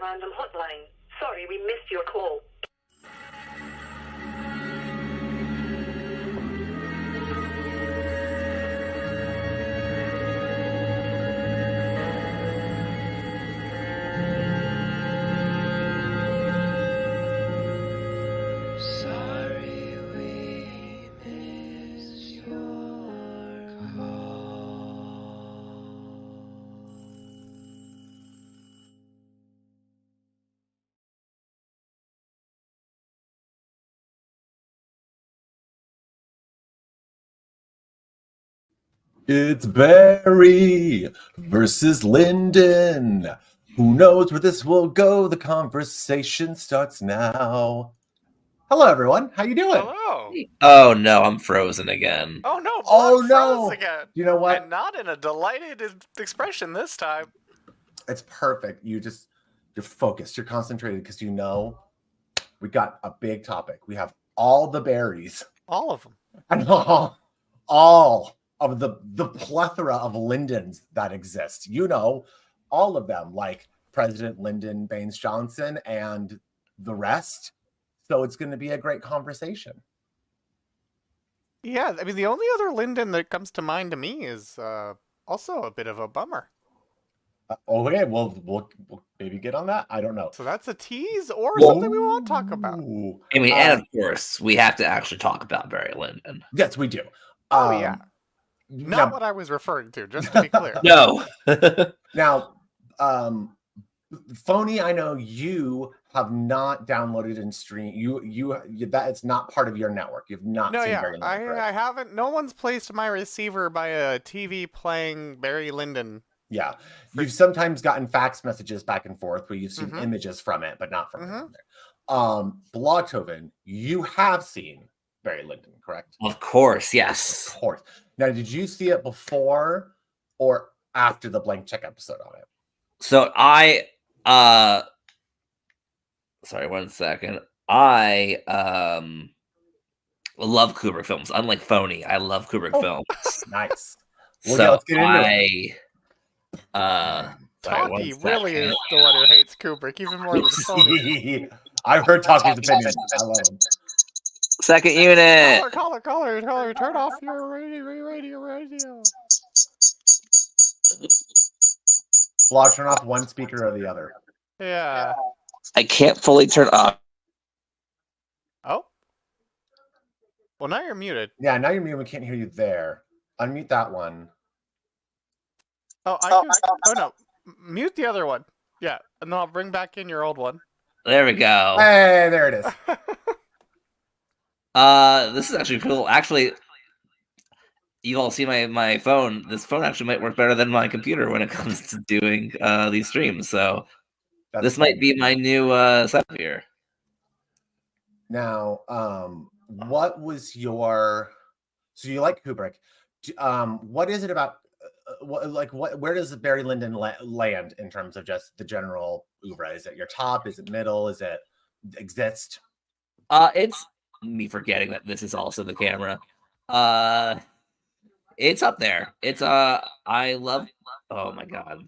random hotline. Sorry, we missed your call. It's Barry versus Lyndon. Who knows where this will go? The conversation starts now. Hello, everyone. How you doing? Hello. Oh no, I'm frozen again. Oh no, Oh, froze no. again. You know what? And not in a delighted expression this time. It's perfect. You're focused. You're concentrated because you know we got a big topic. We have all the berries. All of them. And all of the plethora of Lyndons that exist. You know, all of them, like President Lyndon Baines Johnson and the rest. So it's going to be a great conversation. Yeah, I mean, the only other Lyndon that comes to mind to me is also a bit of a bummer. Okay, we'll maybe get on that. I don't know. So that's a tease or something we won't talk about. I mean, and of course, we have to actually talk about Barry Lyndon. Yes, we do. Oh, yeah. Not what I was referring to, just to be clear. No. Now, Phony, I know you have not downloaded and streamed. You that it's not part of your network. You've not seen Barry Lyndon. I haven't. No one's placed my receiver by a TV playing Barry Lyndon. Yeah, you've sometimes gotten fax messages back and forth where you've seen images from it, but not from there. Blogtoven, you have seen Barry Lyndon, correct? Of course, yes. Of course. Now, did you see it before or after the blank check episode on it? So sorry, 1 second. I love Kubrick films. Unlike Phony, I love Kubrick films. Nice. Well, so let's get into it. Talkie really is the one who hates Kubrick even more than Phony. I've heard Talkie's opinion. I love him. Second unit. Caller, turn off your radio. Blog, turn off one speaker or the other. Yeah. I can't fully turn off. Oh. Well, now you're muted. Yeah, now you're muted. We can't hear you there. Unmute that one. Oh, oh no. Mute the other one. Yeah, and then I'll bring back in your old one. There we go. Hey, there it is. This is actually cool. Actually, you all see my phone. This phone actually might work better than my computer when it comes to doing these streams. So this might be my new setup here. Now, what was your? So you like Kubrick? What is it about? Where does Barry Lyndon land in terms of just the general oeuvre? Is it your top? Is it middle? Is it exist? It's me forgetting that this is also the camera. It's up there. It's I love. Oh my god,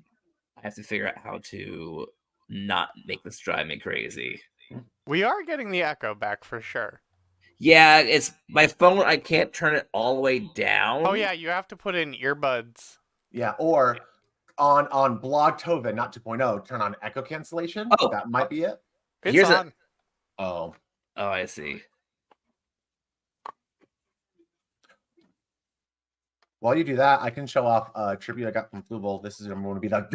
I have to figure out how to not make this drive me crazy. We are getting the echo back for sure. Yeah, it's my phone. I can't turn it all the way down. Oh yeah, you have to put in earbuds. Yeah, or on Blogtoven, not 2.0, turn on echo cancellation. Oh, that might be it. It's on. Oh, I see. While you do that, I can show off a tribute I got from Flubel. This is going to be that.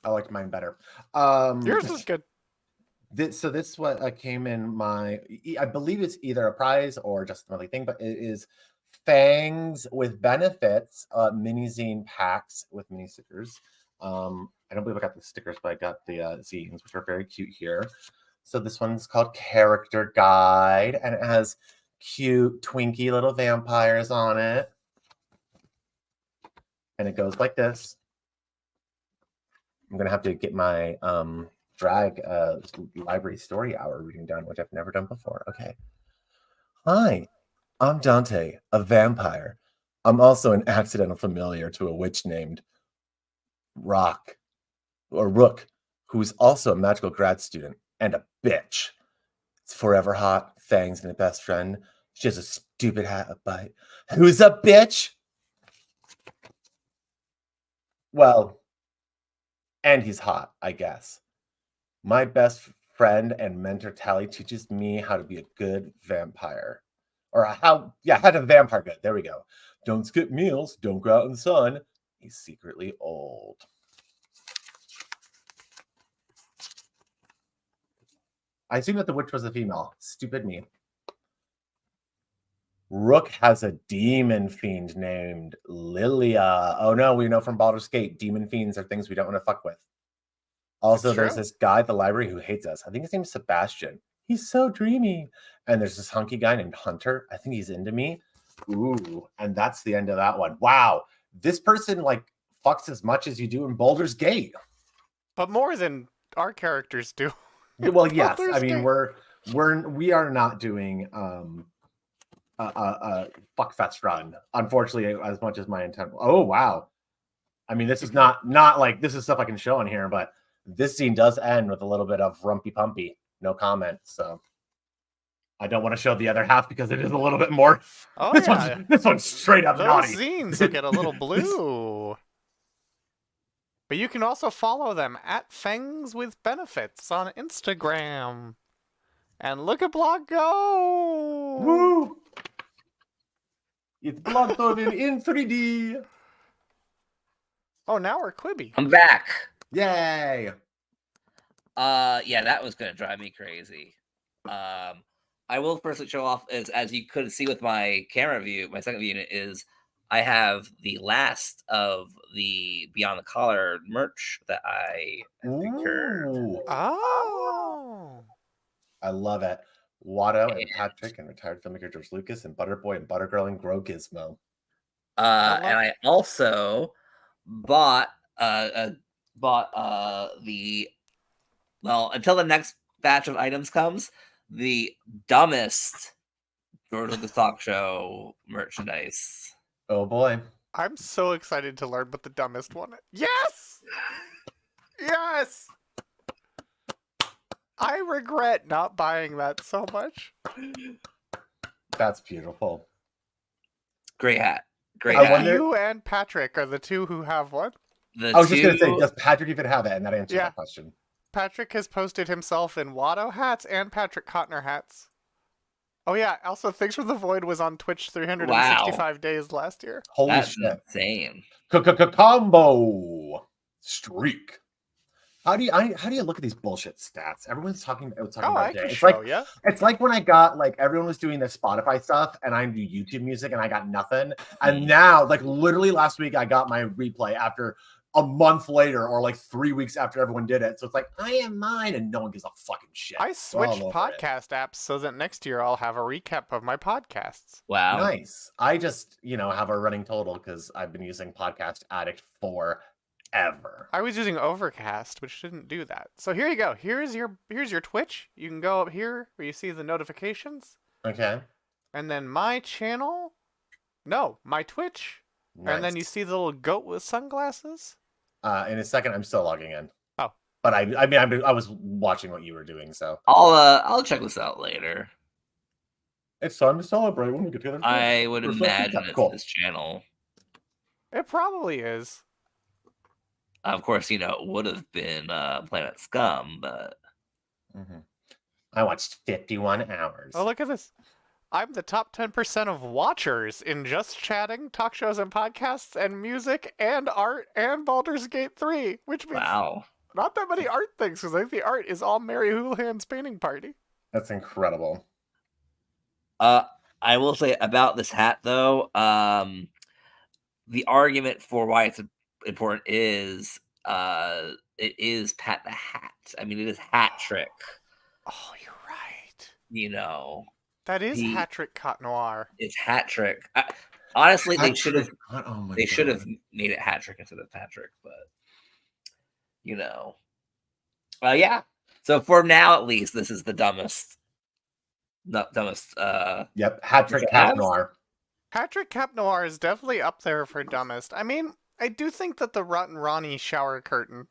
I like mine better. Yours is good. This is what came in my. I believe it's either a prize or just another thing, but it is Fangs with Benefits mini zine packs with mini stickers. I don't believe I got the stickers, but I got the zines, which are very cute here. So this one's called Character Guide, and it has cute twinky little vampires on it. And it goes like this. I'm going to have to get my drag library story hour reading down, which I've never done before. Okay. Hi, I'm Dante, a vampire. I'm also an accidental familiar to a witch named Rook, who's also a magical grad student and a bitch. It's forever hot, fangs, and a best friend. She has a stupid hat, a bite. Who's a bitch? Well, and he's hot, I guess. My best friend and mentor Tally teaches me how to be a good vampire. Or how to vampire good. There we go. Don't skip meals. Don't go out in the sun. He's secretly old. I assume that the witch was a female. Stupid me. Rook has a demon fiend named Lilia. Oh no, we know from Baldur's Gate, demon fiends are things we don't want to fuck with. Also, there's this guy at the library who hates us. I think his name's Sebastian. He's so dreamy. And there's this hunky guy named Hunter. I think he's into me. Ooh, and that's the end of that one. Wow, this person like fucks as much as you do in Baldur's Gate. But more than our characters do. Well, yes. I mean, we are not doing a fuckfest run, unfortunately, as much as my intent. Oh wow. I mean, this is not like this is stuff I can show on here, but this scene does end with a little bit of rumpy pumpy. No comment. So I don't want to show the other half because it is a little bit more. Oh, this one's straight up those naughty. scenes will get a little blue. But you can also follow them at Fangs with Benefits on Instagram. And look at Block go! Woo! It's blocked on in 3D. Oh, now we're Quibi. I'm back. Yay! Yeah, that was gonna drive me crazy. I will firstly show off, as you could see with my camera view, my second unit is I have the last of the Beyond the Collar merch that I procured. Oh, I love it. Watto and Patrick and retired filmmaker George Lucas and Butterboy and Buttergirl and Grow Gizmo. And I also bought until the next batch of items comes, the dumbest George Lucas Talk Show merchandise. Oh boy. I'm so excited to learn what the dumbest one is. Yes! Yes! I regret not buying that so much. That's beautiful. Great hat. Great I hat. wonder- You and Patrick are the two who have one. The I was just two- going to say, does Patrick even have it? And that answers Yeah. that question. Patrick has posted himself in Watto hats and Patrick Cotner hats. Oh yeah, also Thanks for the Void was on Twitch 365 days last year. Holy That's shit. insane. Combo streak. How do you look at these bullshit stats? Everyone's talking Oh, about I it. can It's show like ya. it's like when I got like everyone was doing their Spotify stuff and I do YouTube music and I got nothing. And now, like literally last week, I got my replay after a month later or like 3 weeks after everyone did it. So it's like I am mine and no one gives a fucking shit. I So I'm switched over it. podcast apps so that next year I'll have a recap of my podcasts. Wow. Nice. I just, have a running total because I've been using Podcast Addict forever. I was using Overcast, which didn't do that. So here you go. Here's your Twitch. You can go up here where you see the notifications. Okay. And then my channel. No, my Twitch. Nice. And then you see the little goat with sunglasses. In a second, I'm still logging in. Oh. But I was watching what you were doing, so I'll check this out later. it's time to celebrate when we get together. I would We're so imagine it's cool. this channel. It probably is. Of course, it would have been Planet Scum, but Mhm. I watched 51 hours. Oh, look at this. I'm the top 10% of watchers in Just Chatting, talk shows and podcasts, and music, and art, and Baldur's Gate 3, which means wow. not that many art things, because I think the art is all Mary Houlihan's painting party. That's incredible. I will say about this hat, though, the argument for why it's important is it is Pat the Hat. I mean, it is Hat Trick. Oh, you're right. That is He- Hat-Trick Cot Noir. It's Hat Trick. Honestly, they should have Oh my made God. it Hat Trick instead of Patrick, but Yeah. So for now, at least, this is the dumbest. Dumbest. Yep, Hat-trick it Cap has? Noir. Patrick Cap Noir is definitely up there for dumbest. I mean, I do think that the Rotten Ronnie shower curtain.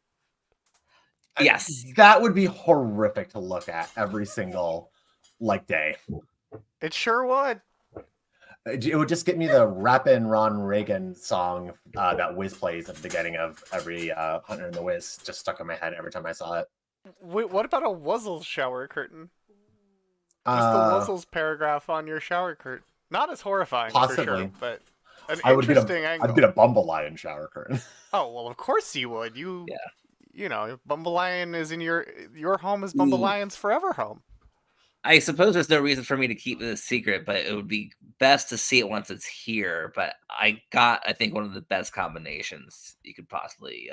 Yes. That would be horrific to look at every single day. It sure would. It would just get me the Rappin' Ron Reagan song that Wiz plays at the beginning of every Hunter and the Wiz, just stuck in my head every time I saw it. Wait, what about a Wuzzles shower curtain? Just the Wuzzles paragraph on your shower curtain. Not as horrifying, possibly, for sure, but an I would interesting angle. I'd get a Bumblelion shower curtain. Oh, well, of course you would. You know, Bumblelion is in your home is Ooh. Bumblelion's forever home. I suppose there's no reason for me to keep this secret, but it would be best to see it once it's here. But I think, one of the best combinations you could possibly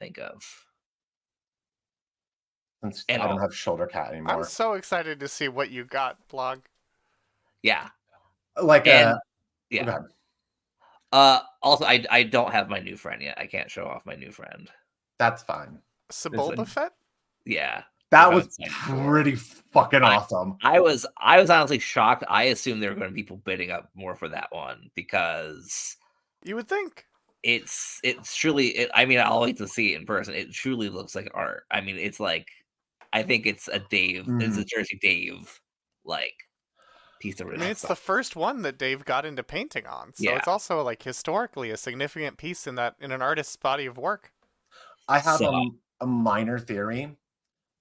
think of. Since I don't have Shoulder Cat anymore. I'm so excited to see what you got, Blog. Yeah. Yeah. Also, I don't have my new friend yet. I can't show off my new friend. That's fine. Sebulba? Yeah. That was pretty fucking awesome. I was honestly shocked. I assumed there were going to be people bidding up more for that one because you would think it's truly. I mean, I'll wait to see it in person. It truly looks like art. I mean, it's like, I think it's a Dave. It's a Jersey Dave piece of. I mean, it's the first one that Dave got into painting on, so it's also historically a significant piece in an artist's body of work. I have a minor theory.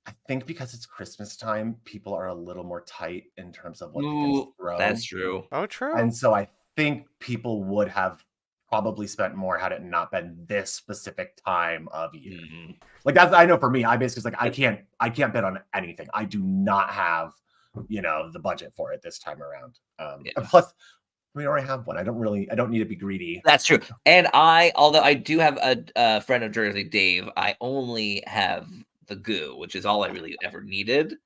I think because it's Christmas time, people are a little more tight in terms of what they can throw. That's true. Oh, true. And so I think people would have probably spent more had it not been this specific time of year. That's, I know for me, I basically I can't bet on anything. I do not have, the budget for it this time around. Plus, we already have one. I don't need to be greedy. That's true. And although I do have a friend of Jersey Dave, I only have the goo, which is all I really ever needed.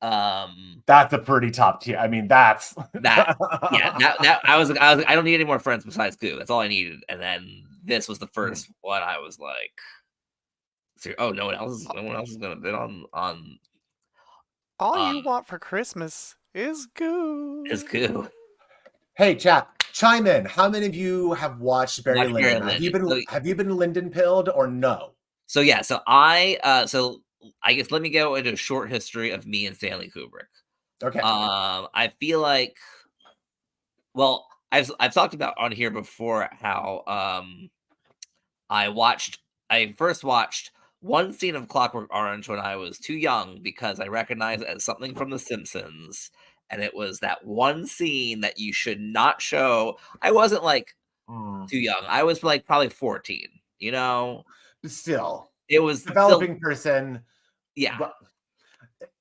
That's a pretty top tier. I mean, that's that. Yeah, that I was I don't need any more friends besides goo. That's all I needed. And then this was the first one. I was like, oh, no one else is gonna bid on. All you want for Christmas is goo. Hey, chat, chime in. How many of you have watched Barry Lyndon? Have you been Lyndon pilled or no? So yeah, so I guess let me go into a short history of me and Stanley Kubrick. Okay. I feel like, well, I've talked about on here before how I first watched one scene of Clockwork Orange when I was too young because I recognized it as something from The Simpsons, and it was that one scene that you should not show. I wasn't too young. I was probably 14. Still, it was developing person. Yeah. But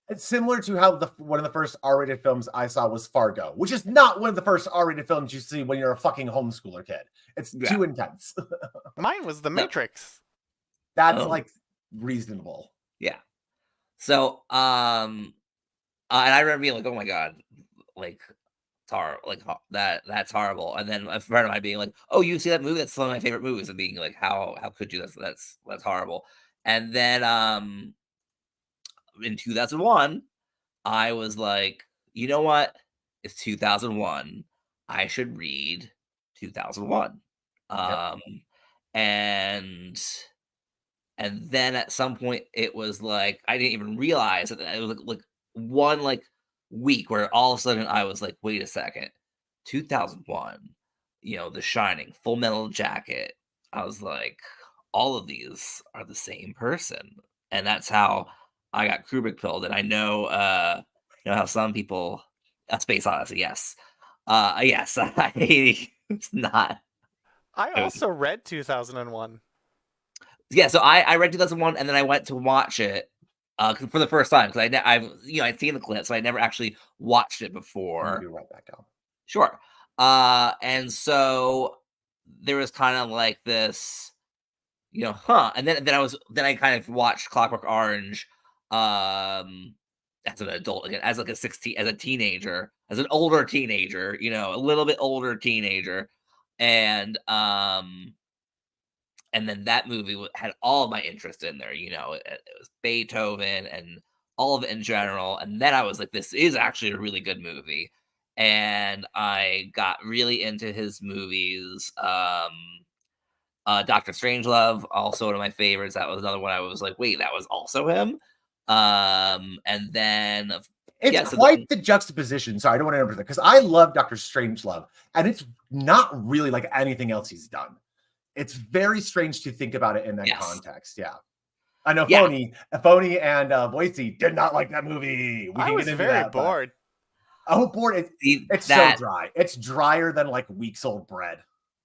it's similar to how one of the first R-rated films I saw was Fargo, which is not one of the first R-rated films you see when you're a fucking homeschooler kid. It's too intense. Mine was The Matrix. That's reasonable. Yeah. So, and I remember being like, oh my God, that's horrible. And then a friend of mine being like, oh, you see that movie? That's one of my favorite movies. And being like, how could you? That's horrible. And then in 2001, I was like, you know what? It's 2001. I should read 2001. And then at some point it was I didn't even realize that it was one week where all of a sudden I was like, wait a second, 2001, The Shining, Full Metal Jacket. I was like, all of these are the same person. And that's how I got Kubrick pilled. And I know, how some people, Space Odyssey, yes. Yes, it's not. I also read 2001. Yeah, so I read 2001, and then I went to watch it for the first time because I'd seen the clip, so I never actually watched it before. You write that down. Sure. And so there was kind of this, and then I kind of watched Clockwork Orange as an adult again, as a teenager, as an older teenager, a little bit older teenager, and and then that movie had all of my interest in there. It was Beethoven and all of it in general. And then I was like, this is actually a really good movie. And I got really into his movies. Doctor Strangelove, also one of my favorites. That was another one I was like, wait, that was also him. And then it's quite the juxtaposition. Sorry, I don't want to interrupt that because I love Doctor Strangelove, and it's not really like anything else he's done. It's very strange to think about it in that context. Yeah. I know Phony and Boise did not like that movie. I was very bored. Bored. It's so dry. It's drier than like weeks old bread.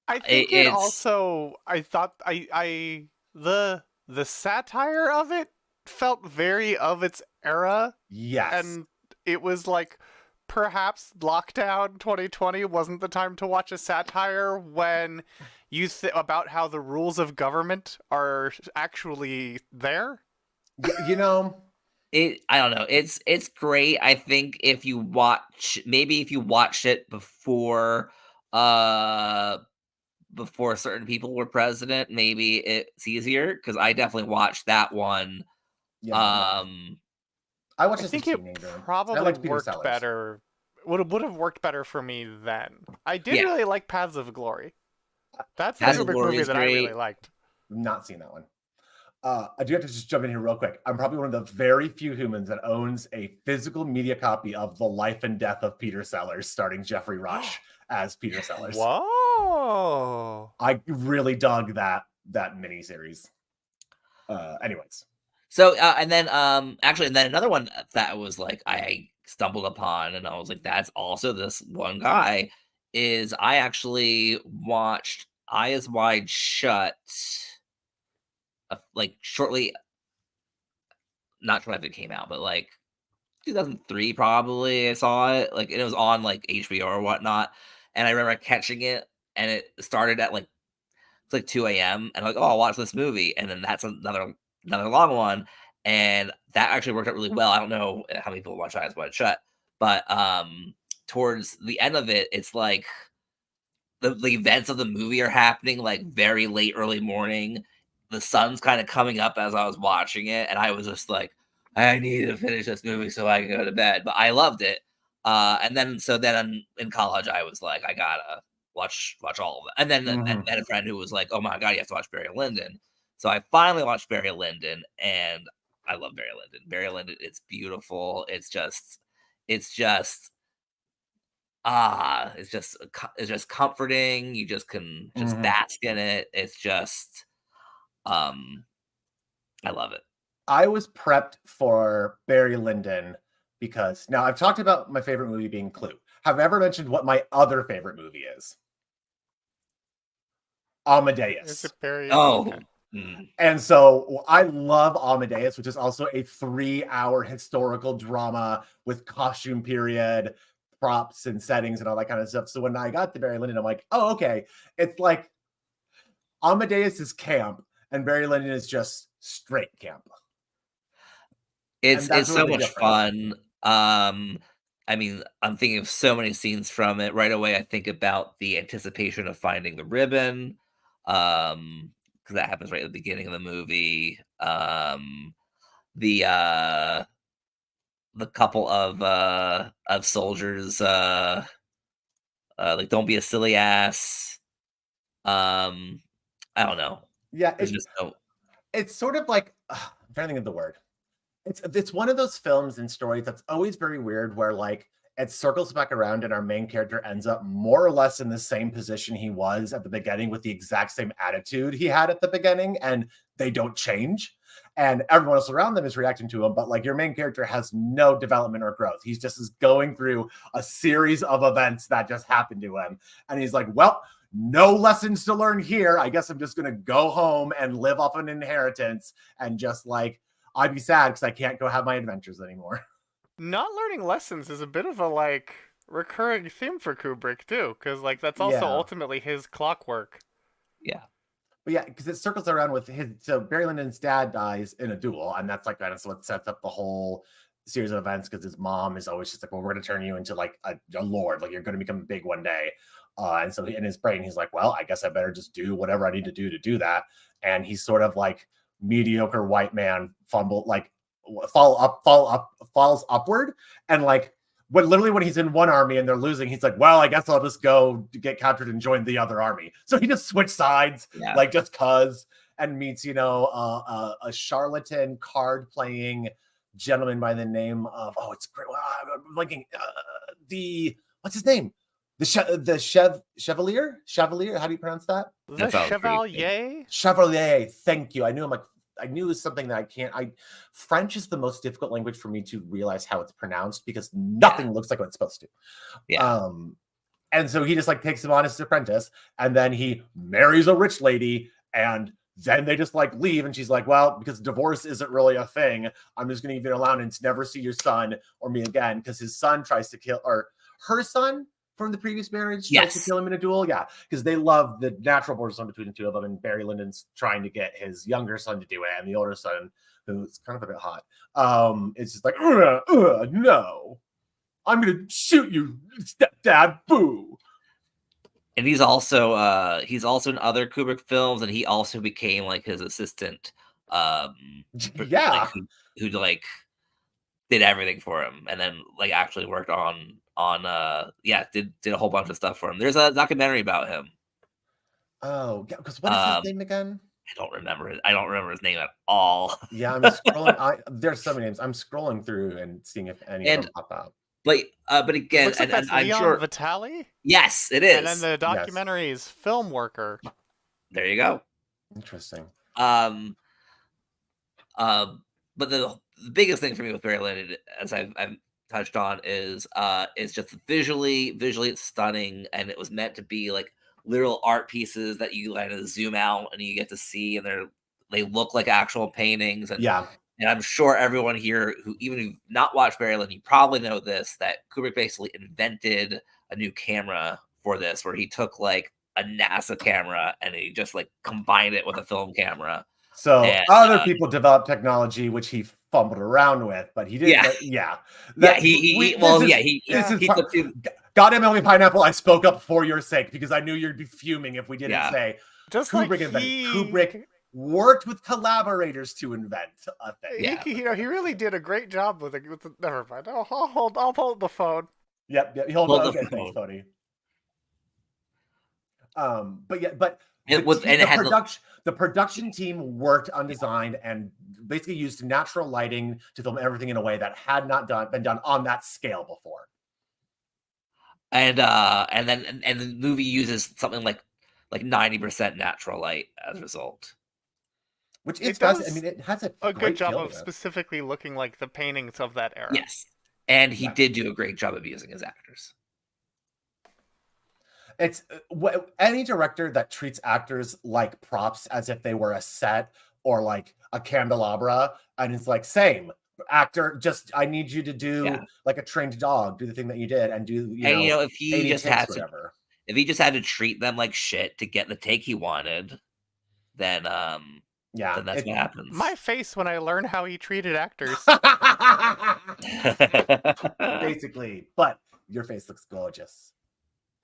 I think it also. I thought the satire of it felt very of its era. Yes, and it was like perhaps lockdown 2020 wasn't the time to watch a satire when you about how the rules of government are actually there. You know. I don't know. It's great. I think if you watched it before certain people were president, maybe it's easier, because I definitely watched that one. Yeah. I watched this. I think it probably worked better. Would have worked better for me then. I did really like Paths of Glory. That's the Kubrick movie that I really liked. Not seen that one. I do have to just jump in here real quick. I'm probably one of the very few humans that owns a physical media copy of The Life and Death of Peter Sellers, starring Jeffrey Rush as Peter Sellers. Whoa! I really dug that miniseries. Anyways. So, and then another one that was like I stumbled upon, and I was like, that's also this one guy, is I actually watched Eyes Wide Shut, like shortly, not sure if it came out, but like 2003 probably. I saw it, like, and it was on like HBO or whatnot, and I remember catching it, and it started at like 2 a.m. and I'm like, oh, I'll watch this movie, and then that's another long one, and that actually worked out really well. I don't know how many people watch Eyes Wide Shut, but towards the end of it, it's like the events of the movie are happening like very late, early morning. The sun's kind of coming up as I was watching it, and I was just like, I need to finish this movie so I can go to bed. But I loved it. And then in college, I was like, I gotta watch all of it. And then and had a friend who was like, oh my God, you have to watch Barry Lyndon. So I finally watched Barry Lyndon, and I love Barry Lyndon. Barry Lyndon, it's beautiful. It's just comforting. You just can just bask in it. It's just, I love it. I was prepped for Barry Lyndon because now I've talked about my favorite movie being Clue. Have I ever mentioned what my other favorite movie is? Amadeus. Is it Barry? Oh. Okay. And so I love Amadeus, which is also a 3-hour historical drama with costume period, props and settings and all that kind of stuff. So when I got to Barry Lyndon, I'm like, oh, okay. It's like Amadeus is camp and Barry Lyndon is just straight camp. It's so much fun. I mean, I'm thinking of so many scenes from it. Right away, I think about the anticipation of finding the ribbon. Because that happens right at the beginning of the movie. The couple of soldiers like, don't be a silly ass. I don't know. Yeah, it's sort of like, I'm trying to think of the word. It's one of those films and stories that's always very weird, where like it circles back around and our main character ends up more or less in the same position he was at the beginning, with the exact same attitude he had at the beginning, and they don't change. And everyone else around them is reacting to him, but like your main character has no development or growth. He's just going through a series of events that just happened to him. And he's like, well, no lessons to learn here. I guess I'm just going to go home and live off an inheritance and just like, I'd be sad because I can't go have my adventures anymore. Not learning lessons is a bit of a like recurring theme for Kubrick too, because like that's also ultimately his clockwork. Yeah. But yeah, because it circles around with so Barry Lyndon's dad dies in a duel, and that's like that's what sets up the whole series of events because his mom is always just like, well, we're going to turn you into like a lord, like you're going to become big one day. And so in his brain, he's like, well, I guess I better just do whatever I need to do that. And he's sort of like mediocre white man falls upward. And like when he's in one army and they're losing, he's like, well, I guess I'll just go get captured and join the other army. So he just switched sides, like just cause, and meets, a charlatan card playing gentleman by the name of, it's great. I'm blanking. What's his name? The Chevalier? How do you pronounce that? The Chevalier? Chevalier. Thank you. I knew it was something that French is the most difficult language for me to realize how it's pronounced because nothing looks like what it's supposed to. Yeah. And so he just like takes him on as his apprentice, and then he marries a rich lady, and then they just like leave, and she's like, well, because divorce isn't really a thing, I'm just going to give you an allowance to never see your son or me again, because his son tries to kill, or her son from the previous marriage tries to kill him in a duel. Yeah, because they love the natural born son between the two of them, and Barry Lyndon's trying to get his younger son to do it, and the older son, who's kind of a bit hot, it's just like, no, I'm going to shoot you, stepdad, boo. And he's also in other Kubrick films, and he also became like his assistant. Who like did everything for him, and then like actually worked on did a whole bunch of stuff for him. There's a documentary about him. Oh, yeah, because what is his name again? I don't remember his name at all. Yeah, I'm scrolling. There's so many names. I'm scrolling through and seeing if any of them pop out. But again, and that's I'm Leon sure Vitali? Yes, it is. And then the documentary is Film Worker. There you go. Interesting. But the biggest thing for me with Barry Lyndon, as I've touched on, is just visually it's stunning, and it was meant to be like literal art pieces that you kind of zoom out and you get to see, and they look like actual paintings. And and I'm sure everyone here who even who've not watched Barry Lyndon, you probably know this, that Kubrick basically invented a new camera for this, where he took like a NASA camera and he just like combined it with a film camera. So other people developed technology which he fumbled around with, but he didn't. Goddamn Emily Pineapple, I spoke up for your sake because I knew you'd be fuming if we didn't say just Kubrick like Kubrick worked with collaborators to invent a thing. He really did a great job with the never mind. I'll hold the phone. Yep. Hold the phone. Thanks, Tony. The production team worked on design and basically used natural lighting to film everything in a way that had not been done on that scale before. And the movie uses something like 90% natural light as a result. Which it does. I mean, it has a good job of specifically looking like the paintings of that era. Yes, and he did do a great job of using his actors. It's any director that treats actors like props as if they were a set or like a candelabra, and it's like, same actor, just I need you to do like a trained dog, do the thing that you did, and do if he just had to treat them like shit to get the take he wanted, then then that's what happens. My face when I learned how he treated actors. Basically, but your face looks gorgeous.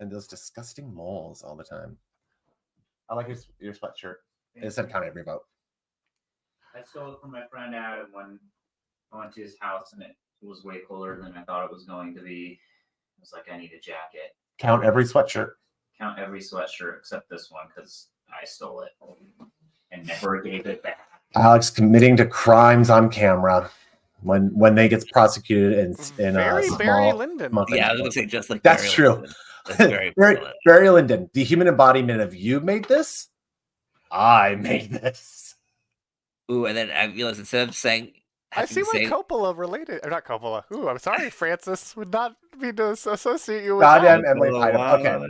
And those disgusting moles all the time. I like your sweatshirt. It said count every vote. I stole it from my friend Adam when I went to his house, and it was way cooler than I thought it was going to be. I was like, I need a jacket. Count every sweatshirt. Count every sweatshirt except this one because I stole it and never gave it back. Alex committing to crimes on camera. When they gets prosecuted in a small Barry Lyndon. Yeah, I was gonna say just like that's Barry true. Lyndon. That's Barry Lyndon, the human embodiment of you made this. I made this. Ooh, and then I realized instead of saying, I see why Coppola related, or not Coppola. Ooh, I'm sorry, Francis would not mean to associate you with goddamn Emily Pineapple. Okay.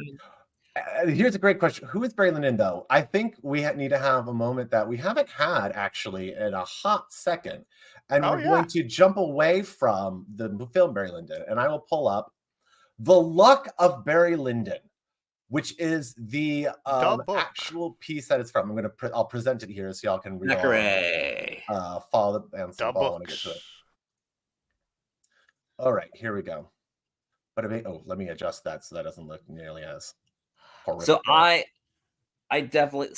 Here's a great question. Who is Barry Lyndon, though? I think we need to have a moment that we haven't had actually in a hot second. And we're going to jump away from the film Barry Lyndon, and I will pull up The Luck of Barry Lyndon, which is the actual piece that it's from. I'll present it here so y'all can read. Hooray! Follow the band when I get to it. All right, here we go. But let me adjust that so that doesn't look nearly as horrific. So I definitely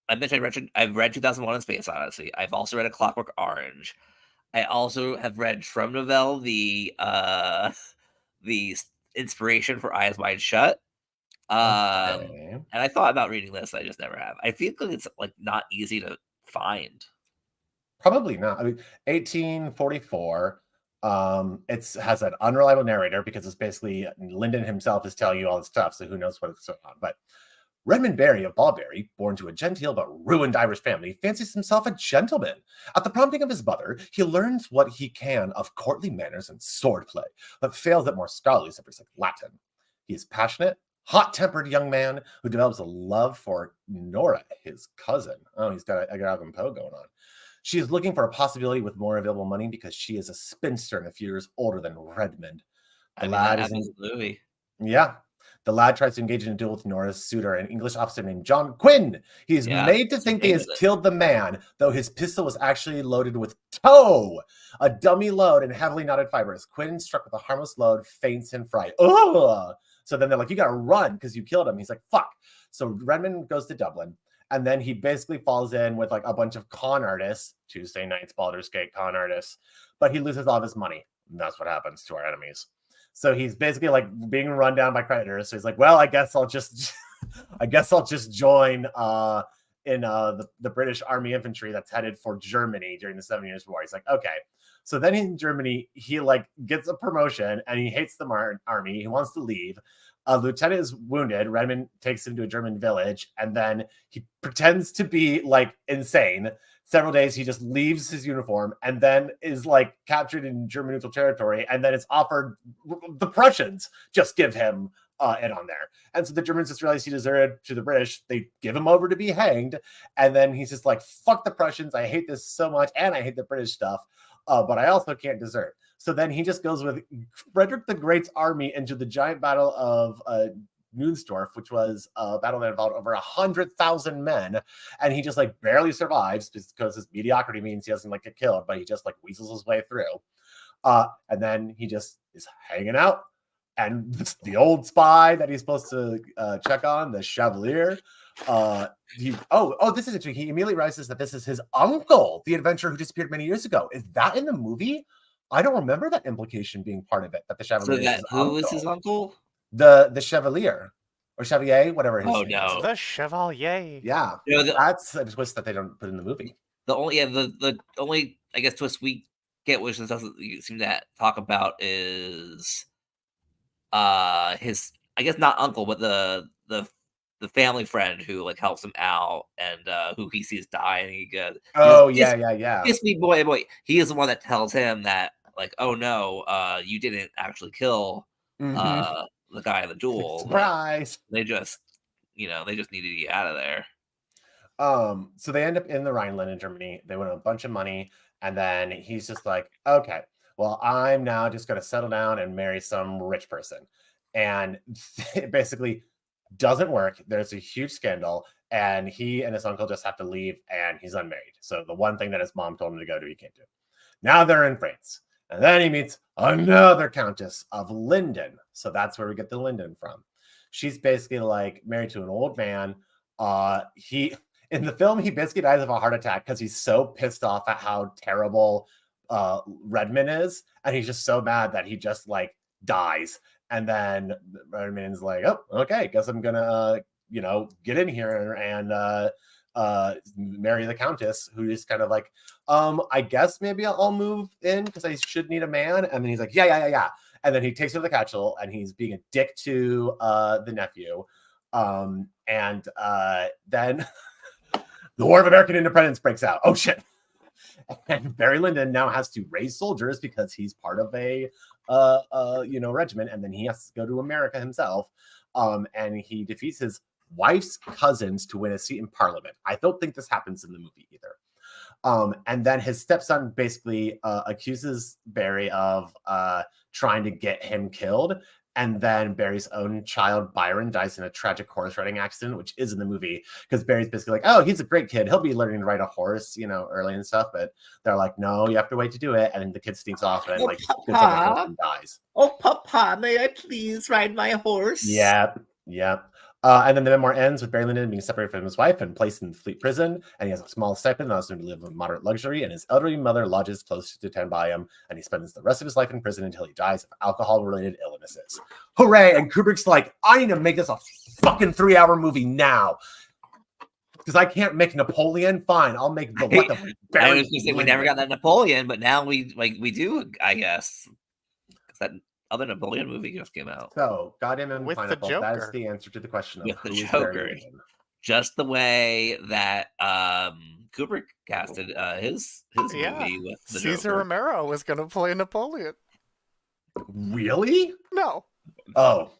I mentioned I've read 2001: A Space Odyssey. I've also read A Clockwork Orange. I also have read from Novell the inspiration for Eyes Wide Shut. Okay. And I thought about reading this, I just never have. I feel like it's like not easy to find. Probably not. I mean, 1844. It's has an unreliable narrator because it's basically Lyndon himself is telling you all this stuff, so who knows what's going on. But Redmond Barry of Bawberry, born to a genteel but ruined Irish family, fancies himself a gentleman. At the prompting of his mother, he learns what he can of courtly manners and swordplay, but fails at more scholarly subjects like Latin. He is passionate, hot-tempered young man who develops a love for Nora, his cousin. Oh, he's got a Edgar Allan Poe going on. She is looking for a possibility with more available money because she is a spinster and a few years older than Redmond. The lad that is happens in the movie. Yeah. The lad tries to engage in a duel with Nora's suitor, an English officer named John Quinn. He is made to think he has killed the man, though his pistol was actually loaded with tow, a dummy load and heavily knotted fibers. Quinn, struck with a harmless load, faints in fright. Ugh! So then they're like, you got to run because you killed him. He's like, fuck. So Redmond goes to Dublin, and then he basically falls in with like a bunch of con artists, Tuesday Night's Baldur's Gate con artists, but he loses all of his money. And that's what happens to our enemies. So he's basically like being run down by creditors. So he's like, well, I guess I'll just join in the British Army infantry that's headed for Germany during the 7 Years' War. He's like, okay. So then in Germany, he like gets a promotion and he hates the army. He wants to leave. A lieutenant is wounded. Redmond takes him to a German village, and then he pretends to be like insane. Several days, he just leaves his uniform and then is like captured in German neutral territory. And then it's offered the Prussians just give him in on there. And so the Germans just realized he deserted to the British. They give him over to be hanged. And then he's just like, fuck the Prussians. I hate this so much. And I hate the British stuff. But I also can't desert. So then he just goes with Frederick the Great's army into the giant battle of Nunsdorf, which was a battle that involved over 100,000 men, and he just like barely survives because his mediocrity means he doesn't like get killed, but he just like weasels his way through. And then he just is hanging out, and the old spy that he's supposed to check on, the Chevalier. This is interesting. He immediately realizes that this is his uncle, the adventurer who disappeared many years ago. Is that in the movie? I don't remember that implication being part of it. That the Chevalier is his uncle. Who is his uncle? The Chevalier or Chevalier, whatever his name is. The Chevalier. Yeah, that's a twist that they don't put in the movie. The only I guess twist we get, which this doesn't seem to talk about, is his, I guess not uncle, but the family friend who like helps him out and who he sees die, and he goes, yeah. Kiss me, boy. He is the one that tells him that like, oh no, you didn't actually kill the guy in the duel. Surprise! They just needed to get out of there. So they end up in the Rhineland in Germany. They win a bunch of money, and then he's just like, okay, well, I'm now just going to settle down and marry some rich person. And it basically doesn't work. There's a huge scandal, and he and his uncle just have to leave, and he's unmarried. So the one thing that his mom told him to go do, he can't do. Now they're in France. And then he meets another Countess of Lyndon. So that's where we get the Lyndon from. She's basically like married to an old man. In the film, he basically dies of a heart attack because he's so pissed off at how terrible Redmond is. And he's just so mad that he just like dies. And then Redmond's like, oh, okay, guess I'm going to, get in here and marry the Countess, who is kind of like, I guess maybe I'll move in because I should need a man. And then he's like, yeah. And then he takes her to the castle, and he's being a dick to the nephew. Then the War of American Independence breaks out. Oh shit! And Barry Lyndon now has to raise soldiers because he's part of a regiment, and then he has to go to America himself. And he defeats his wife's cousins to win a seat in Parliament. I don't think this happens in the movie either. And then his stepson basically accuses Barry of trying to get him killed. And then Barry's own child, Byron, dies in a tragic horse riding accident, which is in the movie, because Barry's basically like, oh, he's a great kid. He'll be learning to ride a horse, early and stuff. But they're like, no, you have to wait to do it. And then the kid sneaks off and gets on the horse and dies. Oh, Papa, may I please ride my horse? Yep. And then the memoir ends with Barry Lyndon being separated from his wife and placed in Fleet Prison, and he has a small stipend that allows him to live in moderate luxury, and his elderly mother lodges close to tend by him, and he spends the rest of his life in prison until he dies of alcohol-related illnesses. Hooray! And Kubrick's like, I need to make this a fucking 3-hour movie now. Because I can't make Napoleon. Fine, I'll make the what the Barry I was going to say we never got that Napoleon, but now we do, I guess. That other Napoleon movie just came out. So, Goddamn and With the Pineapple, Joker. that's the answer to the question of With the who is Joker. Barry Lyndon. Just the way that Kubrick casted his movie with the Caesar Joker. Romero was going to play Napoleon. Really? No. Oh,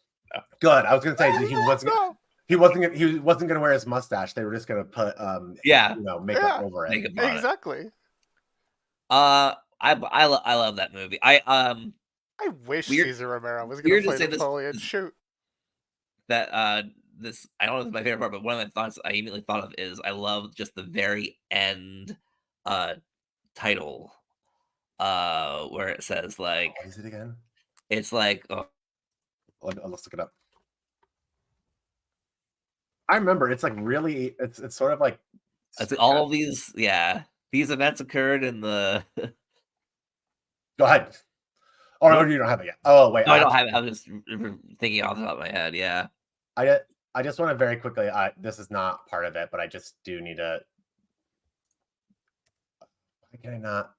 good. I was gonna say he wasn't. No. He wasn't gonna wear his mustache. They were just gonna put makeup over it. Makeup on it. Exactly. I love that movie. I wish Weird- Caesar Romero was going weird to to play say this- Napoleon. Shoot. That this I don't know if it's my favorite part, but one of my thoughts I immediately thought of is I love just the very end title where it says like What is it again? it's like Let's look it up. I remember it's like really. It's sort of like. it's all of these events occurred in the Go ahead. Or you don't have it yet. Oh wait, No, I don't have it. I was just thinking off the top of my head. Yeah. I just want to very quickly. This is not part of it, but I just do need to. Why can I not?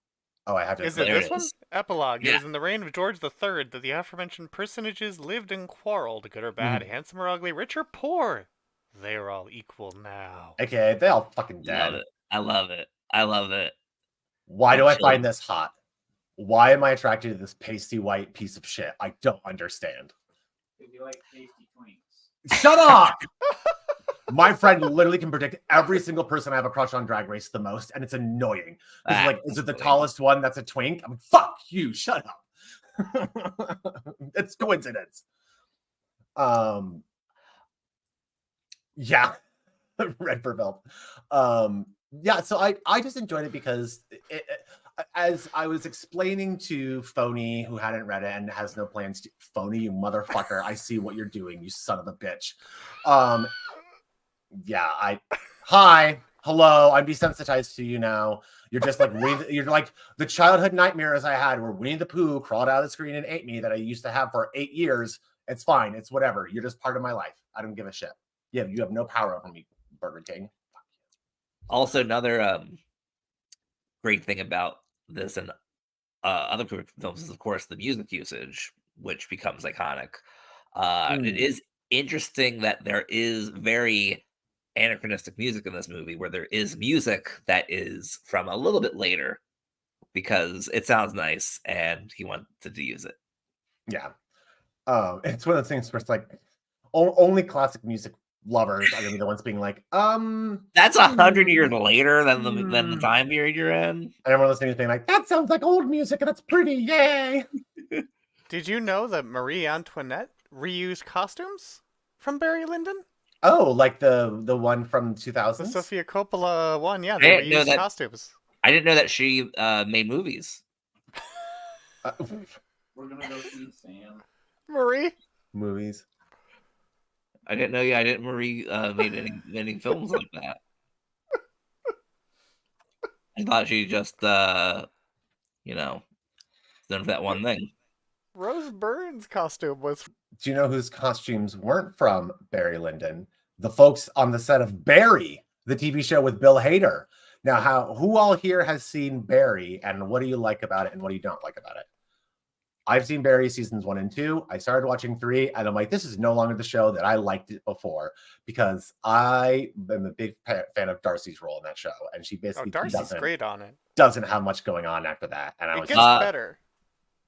Oh, I have to. Is it There this it one? is. Epilogue. It Yeah. was in the reign of George III that the aforementioned personages lived and quarreled, good or bad, handsome or ugly, rich or poor. They are all equal now. Okay, they all fucking Love dead. it. I love it. I love it. Why do I Chilling. find this hot? Why am I attracted to this pasty white piece of shit? I don't understand. If you like tasty twinks. Shut up! My friend literally can predict every single person I have a crush on Drag Race the most, and it's annoying. It's like, is it the Absolutely. tallest one that's a twink? I'm like, fuck you, shut up. It's coincidence. Yeah. Red for Velp. Yeah, so I just enjoyed it because as I was explaining to Phony, who hadn't read it and has no plans to, Phony, you motherfucker, I see what you're doing, you son of a bitch. Hi, hello, I'm desensitized to you now. You're just like you're like the childhood nightmares I had where Winnie the Pooh crawled out of the screen and ate me that I used to have for 8 years. It's fine, it's whatever. You're just part of my life. I don't give a shit. Yeah, you have no power over me, Burger King. Also, another great thing about this and other Kubrick films is, of course, the music usage, which becomes iconic. It is interesting that there is very anachronistic music in this movie, where there is music that is from a little bit later because it sounds nice and he wanted to use it. Yeah. It's one of those things where it's like only classic music lovers are gonna be the ones being like, That's 100 years later than the time period you're in. and everyone listening being like, that sounds like old music and it's pretty, yay. Did you know that Marie Antoinette reused costumes from Barry Lyndon? Oh, like the one from 2000s? The Sofia Coppola one, yeah, I they didn't know reused that- costumes. I didn't know that she made movies. We're gonna go see Sam. Marie? Movies. I didn't know. Yeah, I didn't. Marie made any films like that. I thought she just, done that one thing. Rose Byrne's costume was... Do you know whose costumes weren't from Barry Lyndon? The folks on the set of Barry, the TV show with Bill Hader. Now, who all here has seen Barry, and what do you like about it, and what do you don't like about it? I've seen Barry seasons 1 and 2. I started watching 3, and I'm like, this is no longer the show that I liked it before, because I am a big fan of Darcy's role in that show, and she basically Darcy's great on it. doesn't have much going on after that. And I It was gets like, better.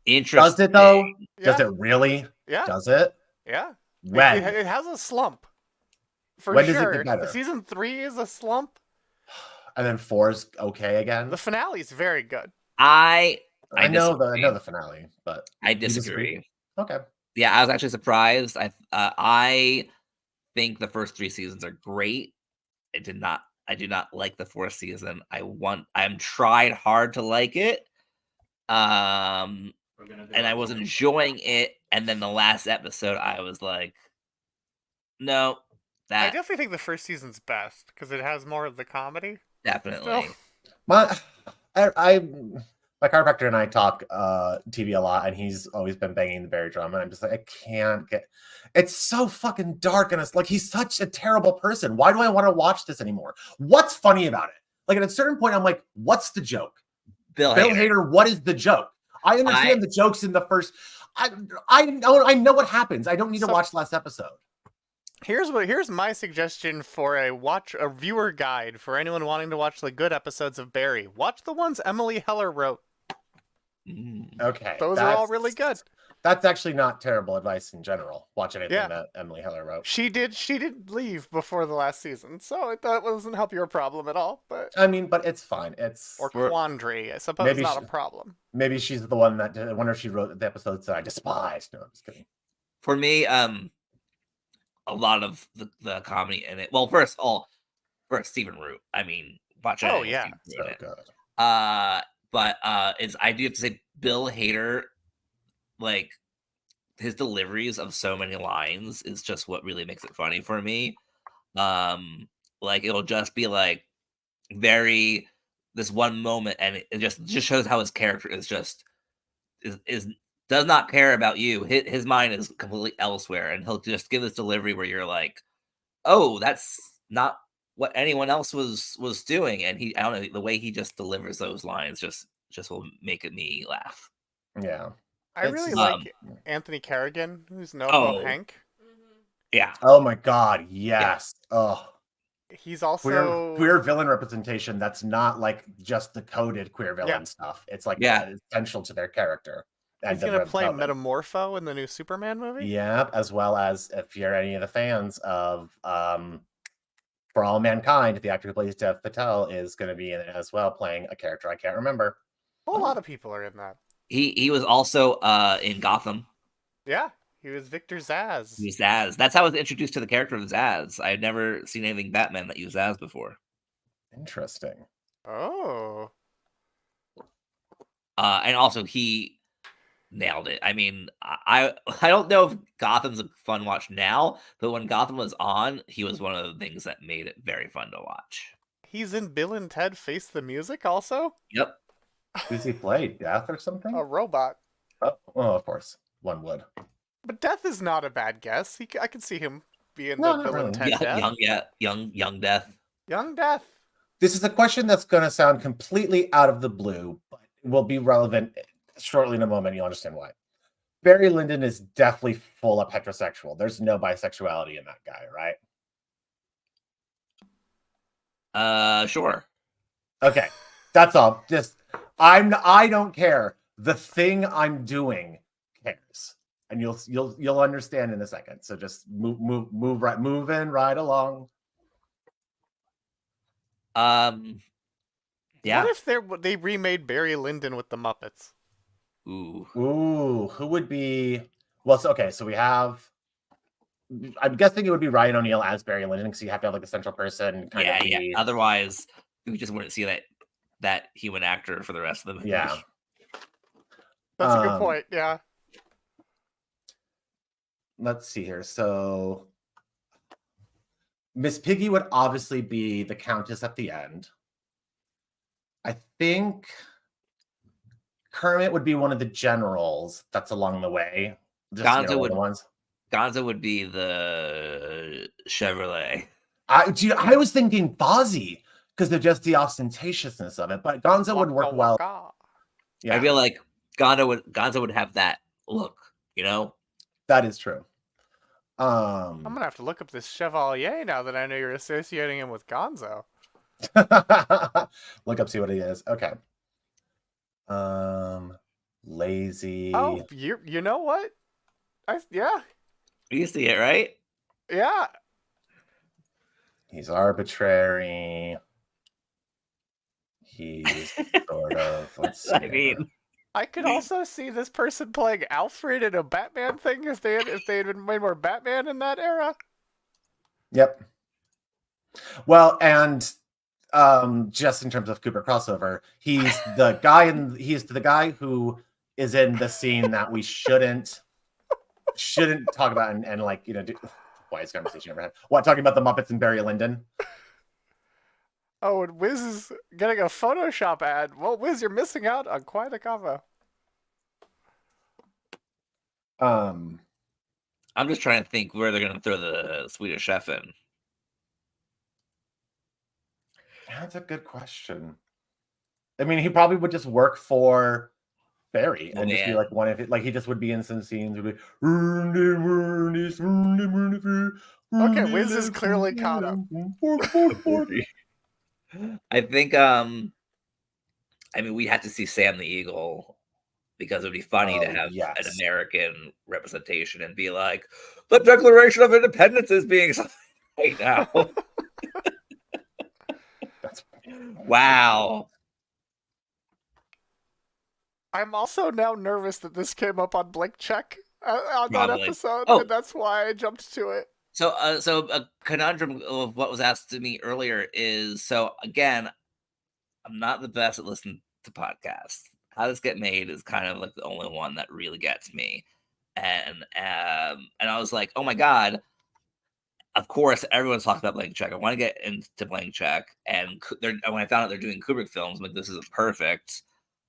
Interesting. does it though? Yeah. Does it really? Yeah, Does it? yeah. When? It has a slump. For When does it sure. get better? Season 3 is a slump. And then 4's okay again? The finale is very good. I know disagree. the finale, but I you disagree. Okay. Yeah, I was actually surprised. I think the first 3 seasons are great. I do not like the 4th season. I'm tried hard to like it. And I was enjoying it, and then the last episode I was like, no, I that definitely think the first season's best because it has more of the comedy. definitely. My my chiropractor and I talk TV a lot, and he's always been banging the Barry drum, and I'm just like, I can't get. It's so fucking dark, and it's like he's such a terrible person. Why do I want to watch this anymore? What's funny about it? Like at a certain point, I'm like, what's the joke? Bill Bill Hader. Hader, what is the joke? I understand the jokes in the first. I know what happens. I don't need to watch the last episode. Here's my suggestion for a viewer guide for anyone wanting to watch the good episodes of Barry. Watch the ones Emily Heller wrote. Okay, Those are all really good. That's actually not terrible advice in general. Watch anything that Emily Heller wrote. She did leave before the last season, so that doesn't help your problem at all. But I mean, but it's fine. Or quandary, I suppose, maybe not a problem. Maybe she's the one that I wonder if she wrote the episodes that I despised. No, I'm just kidding. For me, a lot of the comedy in it. Well, first Stephen Root. I mean, watch it. Oh yeah, so good. But I do have to say, Bill Hader, like his deliveries of so many lines is just what really makes it funny for me. Like it'll just be like this one moment, and it just shows how his character is just is does not care about you. His mind is completely elsewhere, and he'll just give this delivery where you're like, oh, that's not what anyone else was doing. And I don't know, the way he just delivers those lines just will make me laugh. Yeah. I really like Anthony Carrigan, who's Noho Hank. Yeah. Oh my God. Yes. Yeah. Oh. He's also queer villain representation that's not like just the coded queer villain stuff. It's like essential to their character. He's going to play Metamorpho in the new Superman movie? Yeah, as well as if you're any of the fans of For All Mankind, the actor who plays Dev Patel is going to be in it as well, playing a character I can't remember. A lot of people are in that. He was also in Gotham. Yeah, he was Victor Zsasz. He was Zsasz. That's how I was introduced to the character of Zsasz. I had never seen anything Batman that used Zsasz before. Interesting. Oh. And also he nailed it. I mean, I don't know if Gotham's a fun watch now, but when Gotham was on, he was one of the things that made it very fun to watch. He's in Bill and Ted Face the Music also? Yep. Who's he play? Death or something? A robot. Oh, of course. One would. But Death is not a bad guess. I can see him being the Bill and Ted Death. Young Death. Young Death. This is a question that's going to sound completely out of the blue, but will be relevant shortly in a moment. You'll understand why. Barry Lyndon is definitely full of heterosexual. There's no bisexuality in that guy, right? Sure. Okay. That's all. Just I don't care. The thing I'm doing cares. And you'll understand in a second. So just moving right along. Yeah. What if they remade Barry Lyndon with the Muppets? Ooh, who would be? Well, so we have. I'm guessing it would be Ryan O'Neal as Barry Lyndon because you have to have like a central person. Yeah. Otherwise, we just wouldn't see that human actor for the rest of the movie. Yeah, that's a good point. Yeah. Let's see here. So, Miss Piggy would obviously be the Countess at the end. I think Kermit would be one of the generals that's along the way. Gonzo would be the Chevrolet. I was thinking Fozzie because they're just the ostentatiousness of it, but Gonzo would work well. Yeah. I feel like Gonzo would have that look, you know? That is true. I'm gonna have to look up this Chevalier now that I know you're associating him with Gonzo. Look up, see what he is. Okay. Lazy. Oh, you know what? You see it, right? Yeah. He's arbitrary. He's sort of. Let's see. I could also see this person playing Alfred in a Batman thing if they had been made more Batman in that era. Yep. Well, and just in terms of Cooper crossover, he's the guy who is in the scene that we shouldn't talk about and like, wise conversation ever had. What, talking about the Muppets and Barry Lyndon? Oh, and Wiz is getting a Photoshop ad. Well, Wiz, you're missing out on quite a combo. Um, I'm just trying to think where they're going to throw the Swedish Chef in. That's a good question. I mean, he probably would just work for Barry and just be like one of it. Like he just would be in some scenes. Would be okay. Wiz is clearly caught up. I think. I mean, we had to see Sam the Eagle because it would be funny to have an American representation and be like, the Declaration of Independence is being signed right now. Wow. I'm also now nervous that this came up on Blank Check on that episode, and that's why I jumped to it. So a conundrum of what was asked to me earlier is, so again, I'm not the best at listening to podcasts. How This Get Made is kind of like the only one that really gets me, and I was like, oh my god. Of course, everyone's talking about Blank Check. I want to get into Blank Check, and when I found out they're doing Kubrick films, I'm like, this isn't perfect.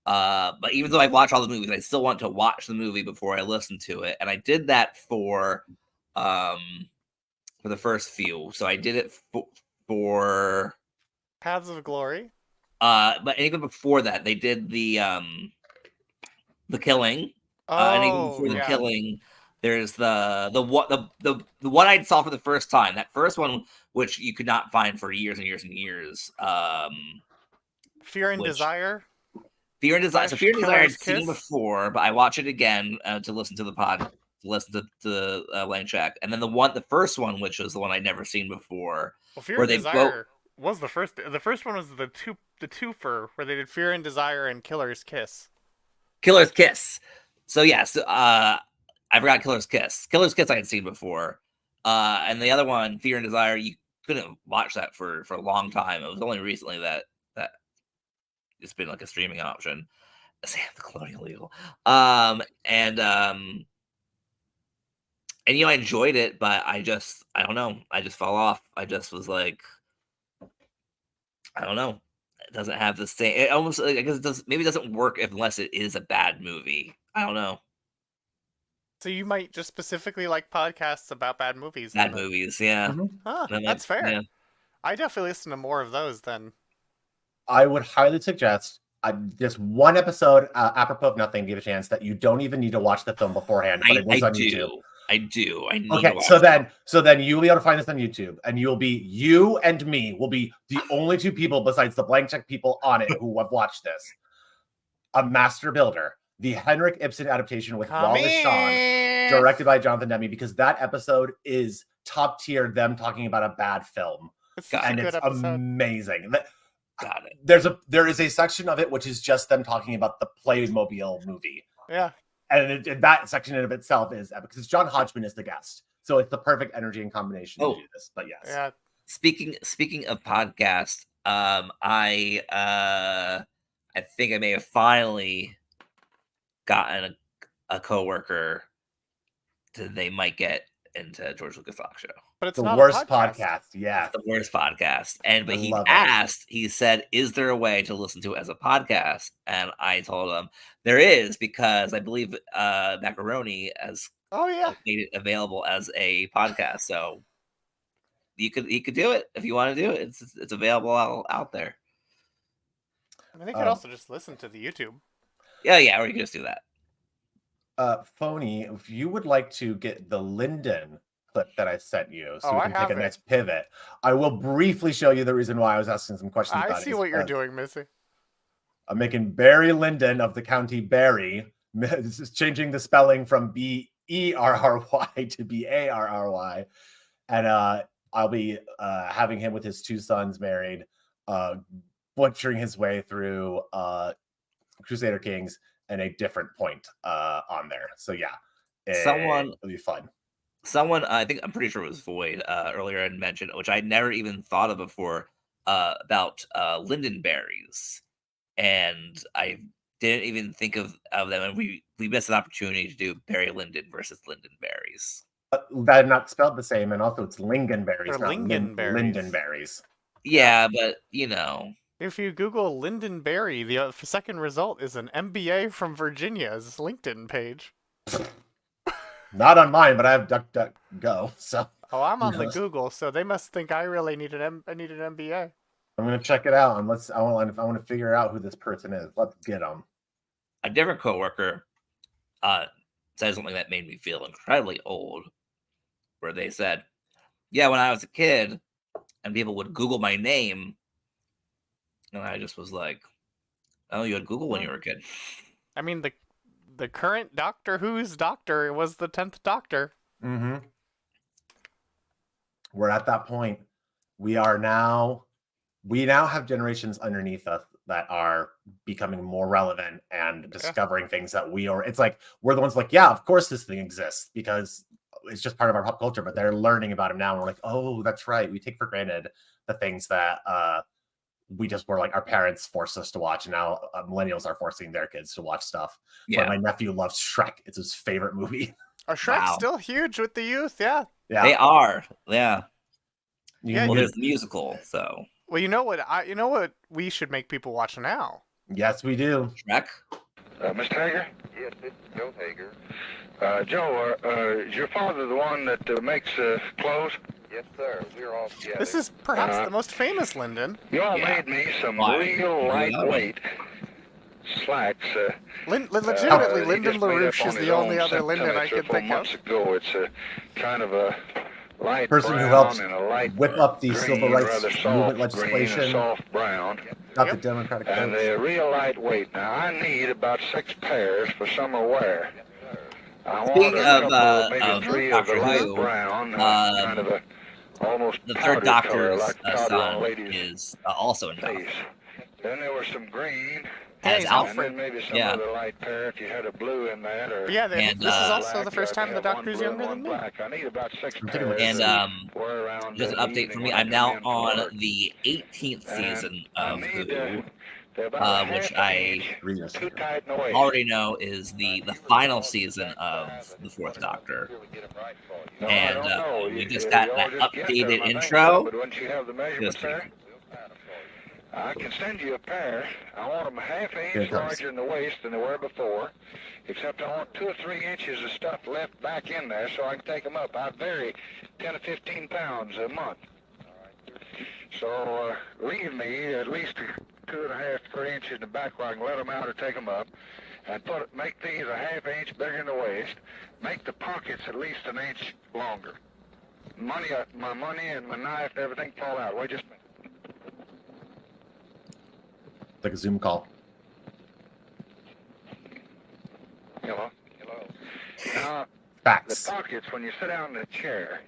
But even though I watch all the movies, I still want to watch the movie before I listen to it, and I did that for the first few. So I did it for Paths of Glory. But even before that, they did the Killing. And even before the Killing, there's the one I saw for the first time. That first one, which you could not find for years and years and years. Fear and Desire. Fear and Desire. So Fear and Desire I'd seen before, but I watch it again to listen to the pod, to listen to Blank Check, and then the first one, which was the one I'd never seen before. Well, Fear and Desire was the first. The first one was the twofer where they did Fear and Desire and Killer's Kiss. Killer's Kiss. So yes, I forgot Killer's Kiss. Killer's Kiss I had seen before, and the other one, Fear and Desire, you couldn't watch that for a long time. It was only recently that it's been like a streaming option. Sam the Colonial Eagle. And I enjoyed it, but I don't know. I just fell off. I just was like, I don't know. It doesn't have the same. It almost, I guess it does. Maybe it doesn't work unless it is a bad movie. I don't know. So you might just specifically like podcasts about bad movies. Bad movies, yeah. Mm-hmm. That's fair. Yeah. I definitely listen to more of those then. I would highly suggest just one episode, apropos of nothing, give a chance that you don't even need to watch the film beforehand, but it is on YouTube. I do. I need okay, so then you'll be able to find this on YouTube, and you and me will be the only two people besides the Blank Check people on it who have watched this. A Master Builder, the Henrik Ibsen adaptation with Wallace Shawn, directed by Jonathan Demme, because that episode is top tier. Them talking about a bad film, and it's amazing. Got it. There is a section of it which is just them talking about the Playmobil movie. Yeah. And that section in of itself is epic because John Hodgman is the guest. So it's the perfect energy and combination to do this. But yes. Yeah. Speaking of podcast, I think I may have finally gotten a coworker they might get into George Lucas Talk Show. But it's the not worst a podcast. Yeah. The worst podcast. But he said, is there a way to listen to it as a podcast? And I told him there is, because I believe Macaroni has made it available as a podcast. So you could do it if you want to do it. It's available out there. I mean, they could also just listen to the YouTube. Yeah, or you could just do that. Phony, if you would like to get the Lyndon clip that I sent you, so we can take a nice pivot, I will briefly show you the reason why I was asking some questions about it. I see what you're doing, Missy. I'm making Barry Lyndon of the County Barry. This is changing the spelling from B-E-R-R-Y to B-A-R-R-Y. And I'll be having him with his two sons married, butchering his way through Crusader Kings. and a different point on there. So yeah, Someone- it'll be fun. Someone, I'm pretty sure it was Void earlier, had mentioned, which I never even thought of before, about Lyndon berries, and I didn't even think of them, and we missed an opportunity to do Barry Lyndon versus Lyndon berries. They're not spelled the same, and also it's lingonberries, Or not lingonberries. lindenberries. Yeah, but you know, If you Google Lyndon Berry, the second result is an MBA from Virginia's LinkedIn page. Not on mine, but I have DuckDuckGo, so Oh, I'm on the Yes. Google, so they must think I really need an MBA. I'm gonna check it out, and I want to figure out who this person is. Let's get them. a different coworker said something that made me feel incredibly old, where they said, "Yeah, when I was a kid, and people would Google my name, and I just was like, oh, you had Google when you were a kid." I mean, the current Doctor Who's Doctor was the 10th Doctor. Mm-hmm. We're at that point. We now have generations underneath us that are becoming more relevant and discovering things that it's like we're the ones like, yeah, of course this thing exists because it's just part of our pop culture, but they're learning about it now, and we're like, oh, that's right. We take for granted the things that we just were like our parents forced us to watch, and now millennials are forcing their kids to watch stuff. Yeah. But my nephew loves Shrek. It's his favorite movie. Are Shrek's Wow. still huge with the youth? Yeah. Yeah. They are. Yeah. Yeah, Well, you- there's the musical, so Well, you know what we should make people watch now? Yes, we do. Shrek. Mr. Hager? Yes, it's Joe Hager. Joe, is your father the one that makes clothes? Yes, sir. We're all together. This is perhaps the most famous Lyndon. You all Yeah. made me some Why? real lightweight slacks. Legitimately, he Lyndon just made up LaRouche on is his the only own other Lyndon I sentence could 4 think of. months ago. It's a kind of a light Person who brown helps and a light whip up the green, civil rights rather movement soft green, legislation. a soft brown, Not Yep. the Democratic and votes. they're real lightweight. Now, I need about 6 pairs for summer wear. I want Speaking a of, couple, maybe of 3 of the Doctor light Who, brown, kind of a almost the powder third color, Doctor's like powder on a son lady's is also in Gotham. face. Then there was some green, Yeah, As he's Alfred. Alfred. and then maybe some Yeah. other light pair if you had a blue in that, or But yeah, And, this is uh, also the black, first if time you the have one Doctor's blue younger and than me. one black. I need about 6 I'm taking pairs. a And to wear around just an the update for evening me. when I I'm come now in from on work. the 18th And season I of need, Who, they're about a which half I inch Read us too here. tight in the waist. already know is the final season of the fourth Doctor. No, and, I don't know. we You- just you got all that just get updated them, I think intro. so, but once you have the measurements Just there, I can send you a pair. I want them a half Here it inch comes. larger in the waist than they were before, except I want 2 or 3 inches of stuff left back in there so I can take them up. I vary 10 to 15 pounds a month. So leave me at least 2.5, 3 inches in the back where I can let them out or take them up, and make these a half inch bigger in the waist. Make the pockets at least an inch longer. My money and my knife and everything fall out. Wait just a minute. Like a Zoom call. Hello? Now, the Facts. pockets, when you sit down in a chair,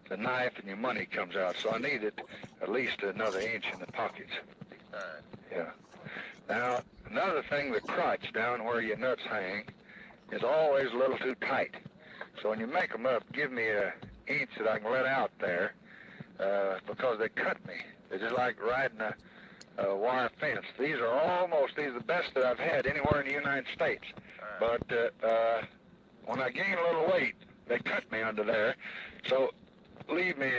the knife and your money comes out, so I needed at least another inch in the pockets. Yeah. Now, another thing, the crotch down where your nuts hang is always a little too tight. So when you make them up, give me an inch that I can let out there, because they cut me. They're just like riding a wire fence. These are the best that I've had anywhere in the United States. But when I gain a little weight, they cut me under there. So leave me,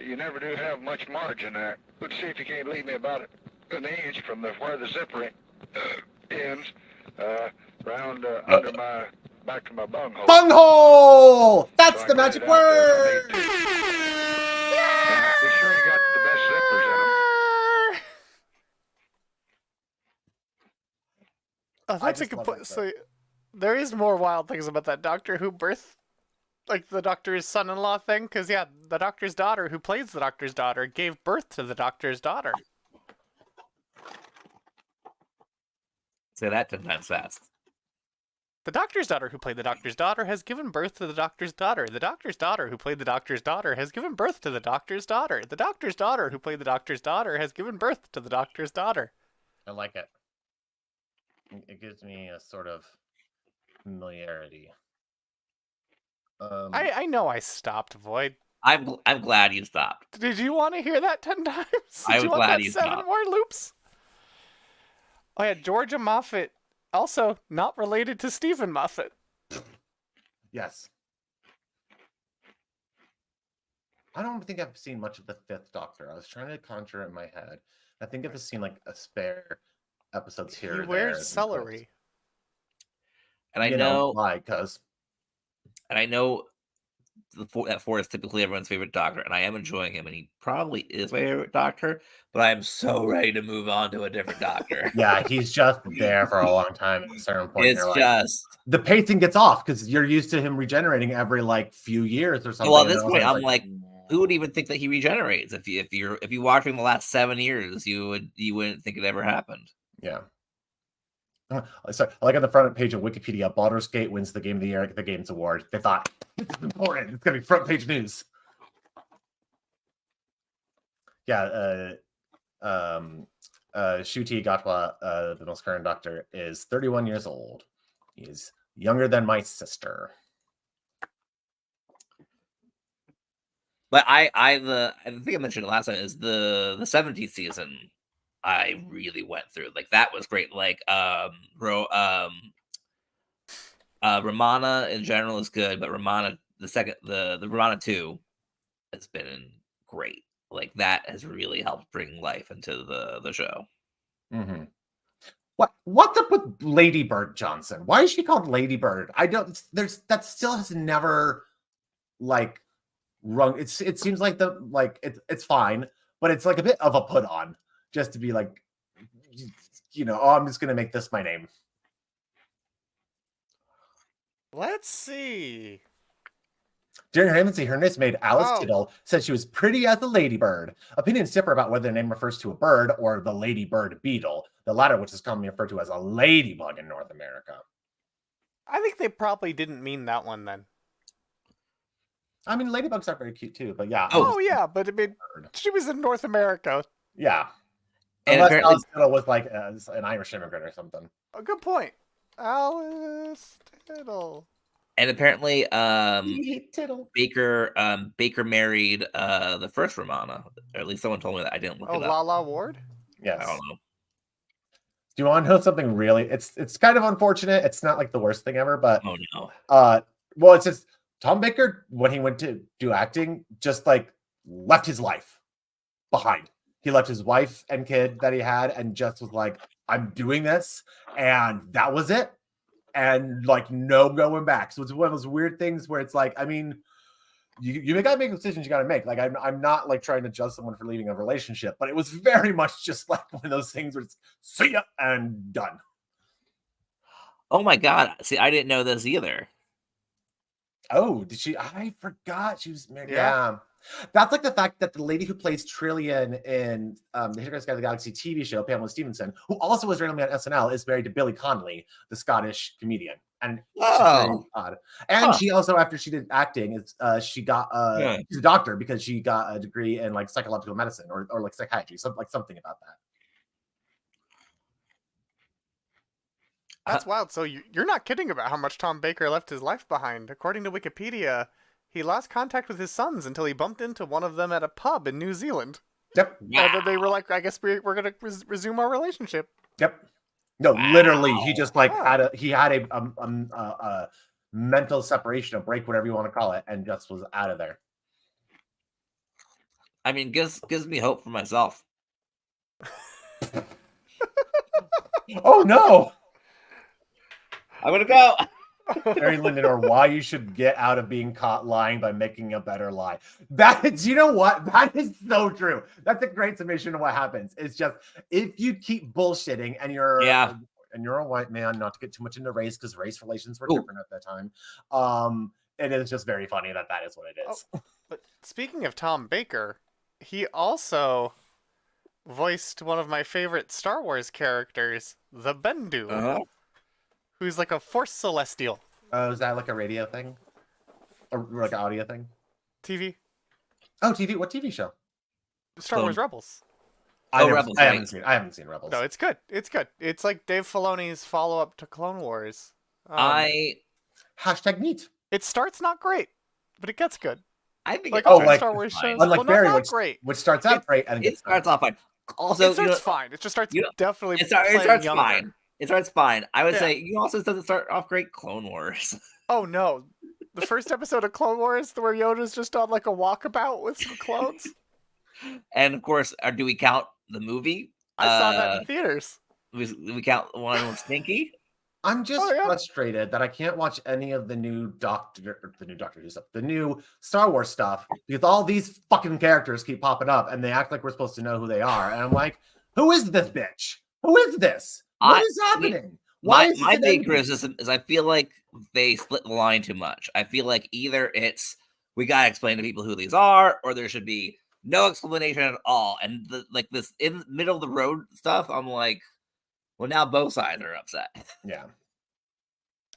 you never do have much margin there. Let's see if you can't leave me about an inch from where the zipper ends, round under my, back to my bunghole. Bunghole! That's So I the can get magic it out there if I word! need to. And be sure you got the best zippers in them. Oh, that's a just love complete. that So there is more wild things about that Doctor Who birth, like the Doctor's son-in-law thing. Because yeah, the Doctor's daughter, who plays the Doctor's daughter, gave birth to the Doctor's daughter. Say that 10 times fast. The Doctor's daughter, who played the Doctor's daughter, has given birth to the Doctor's daughter. The Doctor's daughter, who played the Doctor's daughter, has given birth to the Doctor's daughter. The Doctor's daughter, who played the Doctor's daughter, has given birth to the Doctor's daughter. I like it. It gives me a sort of familiarity. I know I stopped, Void. I'm glad you stopped. Did you want to hear that 10 times? I Did you was want glad that you 7 stopped. more loops? Oh yeah, Georgia Moffat, also not related to Stephen Moffat. Yes. I don't think I've seen much of the Fifth Doctor. I was trying to conjure it in my head. I think I've just seen like a spare episodes here He or there. wears as in celery. And I you know, why? Because that Ford is typically everyone's favorite Doctor, and I am enjoying him, and he probably is my favorite Doctor. But I am so ready to move on to a different Doctor. yeah, he's just there for a long time. At a certain point, It's you're like, just the pacing gets off because you're used to him regenerating every like few years or something. well, at and this all of a point, sudden I'm it's like, who would even think that he regenerates? If you watch him the last 7 years, you wouldn't think it ever happened. yeah. So, like on the front page of Wikipedia, Baldur's Gate wins the Game of the Year at the Games Award. They thought, this is important. It's going to be front page news. Yeah. Shuti Gatwa, the most current Doctor, is 31 years old. He's younger than my sister. But I think I mentioned it last time is the 70th season. I really went through like that was great. Like Ramana in general is good, but Ramana the Ramana 2 has been great. Like that has really helped bring life into the show. Mm-hmm. What's up with Lady Bird Johnson? Why is she called Lady Bird? I don't. That still has never like rung. It seems like it's fine, but it's like a bit of a put on just to be like, oh, I'm just gonna make this my name. Let's see. During her infancy, her niece-maid Alice Oh. Tittle said she was pretty as a ladybird. Opinions differ about whether the name refers to a bird or the ladybird beetle, the latter which is commonly referred to as a ladybug in North America. I think they probably didn't mean that one then. I mean, ladybugs are very cute too, but yeah. Oh yeah, but I mean, she was in North America. Yeah. And Unless apparently, Alice Tittle was like an Irish immigrant or something. A good point. Alice Tittle. And apparently, Tittle. Baker married the first Ramana. Or at least someone told me that. I didn't look it up. Lala Ward? Yes. I don't know. Do you want to know something really? It's kind of unfortunate. It's not like the worst thing ever, but Oh no. Well, it's just Tom Baker, when he went to do acting, just like left his life behind. He left his wife and kid that he had and just was like, I'm doing this. And that was it. And like, no going back. So it's one of those weird things where it's like, I mean, you gotta make decisions you gotta make. Like, I'm not like trying to judge someone for leaving a relationship, but it was very much just like one of those things where it's see ya and done. Oh my god. See, I didn't know this either. Oh, did she? I forgot she was married. Yeah. Yeah. That's like the fact that the lady who plays Trillian in the Hitchhiker's Guide to the Galaxy TV show, Pamela Stevenson, who also was randomly on SNL, is married to Billy Connolly, the Scottish comedian. And it's very odd. And she also, after she did acting, she got she's a doctor because she got a degree in like psychological medicine or like psychiatry, something about that. That's wild. So you're not kidding about how much Tom Baker left his life behind. According to Wikipedia, he lost contact with his sons until he bumped into one of them at a pub in New Zealand. Yep. And then they were like, I guess we're going to resume our relationship. Yep. No, literally, he just like had a mental separation, a break, whatever you want to call it, and just was out of there. I mean, gives me hope for myself. Oh no! I'm gonna go. Mary Lyndon, or why you should get out of being caught lying by making a better lie. That is, you know what? That is so true. That's a great summation of what happens. It's just if you keep bullshitting and you're a white man, not to get too much into race because race relations were different at that time. It is just very funny that is what it is. Oh, but speaking of Tom Baker, he also voiced one of my favorite Star Wars characters, the Bendu. Who's like a Force Celestial. Oh, is that like a radio thing? Or like an audio thing? TV. Oh, TV. What TV show? Star Wars Rebels. Rebels, I right? haven't seen Rebels. No, it's good. It's good. It's like Dave Filoni's follow-up to Clone Wars. Hashtag neat. It starts not great, but it gets good. I think Like it all like- Star Wars fine. shows. Unlike Well, Barry, not great. which starts out great and It starts off fine. Also, It starts fine. It just starts definitely it starts playing younger. fine. It starts fine. I would Yeah. say you also doesn't start off great. Clone Wars. Oh no. The first episode of Clone Wars where Yoda's just on like a walkabout with some clones. And of course, do we count the movie? I saw that in theaters. We count one with Stinky. I'm just Oh, yeah. frustrated that I can't watch any of the new the new Star Wars stuff because all these fucking characters keep popping up and they act like we're supposed to know who they are. And I'm like, who is this bitch? Who is this? What is happening? Why is My this big an criticism is I feel like they split the line too much. I feel like either it's we gotta explain to people who these are, or there should be no explanation at all. And this in the middle of the road stuff, I'm like, well, now both sides are upset. Yeah.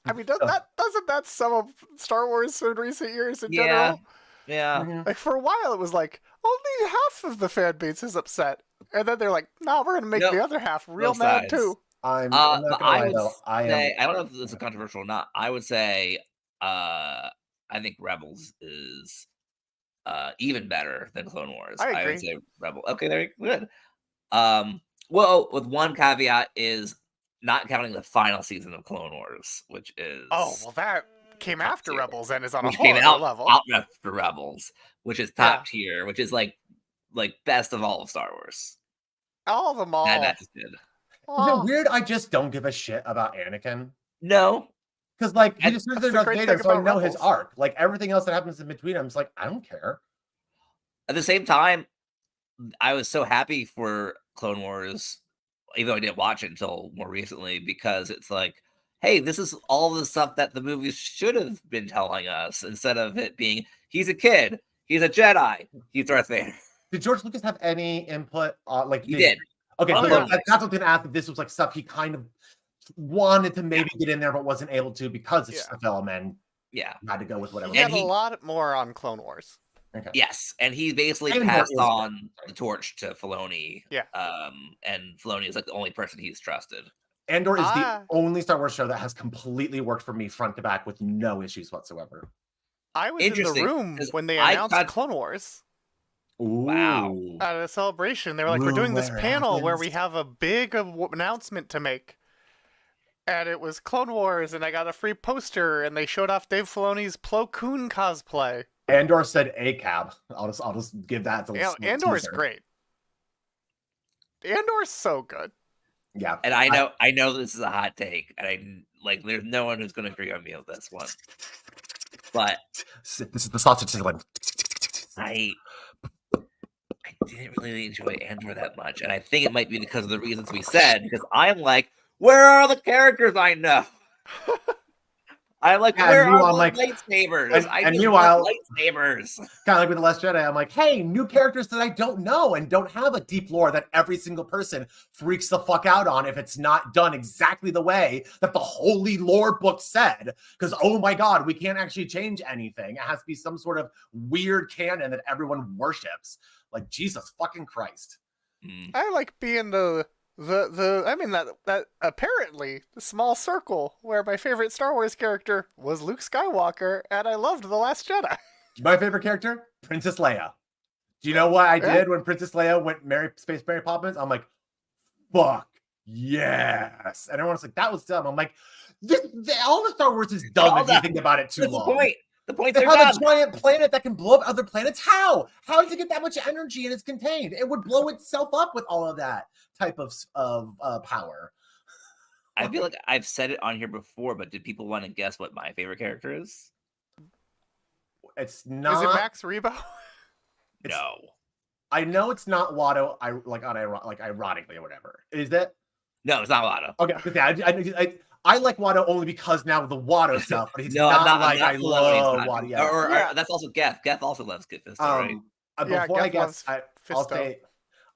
I mean, doesn't that sum up Star Wars in recent years in general? Yeah. Mhm. Like for a while, it was like only half of the fan base is upset, and then they're like, "No, we're gonna make Nope. the other half real Both mad sides. too." I'm But not gonna I lie would though. say, I don't know if this is controversial or not. I would say, I think Rebels is even better than Clone Wars. I would agree. say Rebel. Okay, very good. Well, with one caveat is not counting the final season of Clone Wars, which is Oh well, that came top after tier. Rebels and is on a which whole came other out level. after Rebels, which is top tier, which is like best of all of Star Wars. All of them all. That's good. Is Oh. it weird? I just don't give a shit about Anakin. No, Because like he That's- just turns that's into the Darth great Vader, thing so I about know his Rebels. arc. Like everything else that happens in between, I'm just like, I don't care. at the same time, I was so happy for Clone Wars, even though I didn't watch it until more recently, because it's like, hey, this is all the stuff that the movies should have been telling us, instead of it being, he's a kid, he's a Jedi, he's Darth Vader. Did George Lucas have any input on like He did. Okay, Oh, so yeah. that's what I was gonna ask if this was like stuff he kind of wanted to maybe get in there but wasn't able to because it's just a film and Yeah. had to go with whatever. He had And a he- lot more on Clone Wars. Okay. Yes, and he basically And passed Mark is- on the torch to Filoni. Yeah. And Filoni is like the only person he's trusted. Andor is Ah. the only Star Wars show that has completely worked for me front to back with no issues whatsoever. I was in the Interesting, room 'cause when they I announced thought- Clone Wars Wow. Ooh. at a celebration. They were like, "We're Room doing this where it panel where happens. we have a big announcement to make." And it was Clone Wars, and I got a free poster, and they showed off Dave Filoni's Plo Koon cosplay. Andor said ACAB. I'll just give that to Andor's great. Andor's so good. Yeah. And I know this is a hot take, and there's no one who's going to agree on me on this one. But This is the sausage sizzling. I didn't really enjoy Andor that much, and I think it might be because of the reasons we said. Because I'm like, where are the characters I know? I'm like, Yeah, where and are meanwhile, the I'm like- lightsabers? and I just meanwhile- want lightsabers. Kind of like with The Last Jedi, I'm like, hey, new characters that I don't know and don't have a deep lore that every single person freaks the fuck out on if it's not done exactly the way that the holy lore book said. Because, oh my God, we can't actually change anything. It has to be some sort of weird canon that everyone worships. Like, Jesus fucking Christ. Mm. I like being that apparently the small circle where my favorite Star Wars character was Luke Skywalker, and I loved The Last Jedi. My favorite character, Princess Leia. Do you know what I Yeah. did when Princess Leia went Space Mary Poppins? I'm like, fuck yes. And everyone's like, that was dumb. I'm like, all the Star Wars is dumb All if you that- think about it too That's the long. point. The point They they're have done. a giant planet that can blow up other planets. How? How does it get that much energy and it's contained? It would blow itself up with all of that type of power. I feel like I've said it on here before, but did people want to guess what my favorite character is? It's Is it not. Max Rebo? It's- No. I know it's not Watto. Ironically or whatever. Is that? No, it's not Watto. Okay, okay. I like Watto only because now of the Watto stuff, but he's No, not, I'm not like I'm I not following love what he's Watto. talking- Yeah. Or Yeah. that's also Geth. Geth also loves Kid Fisto, right? Yeah, Before I Geth guess, loves Fisto.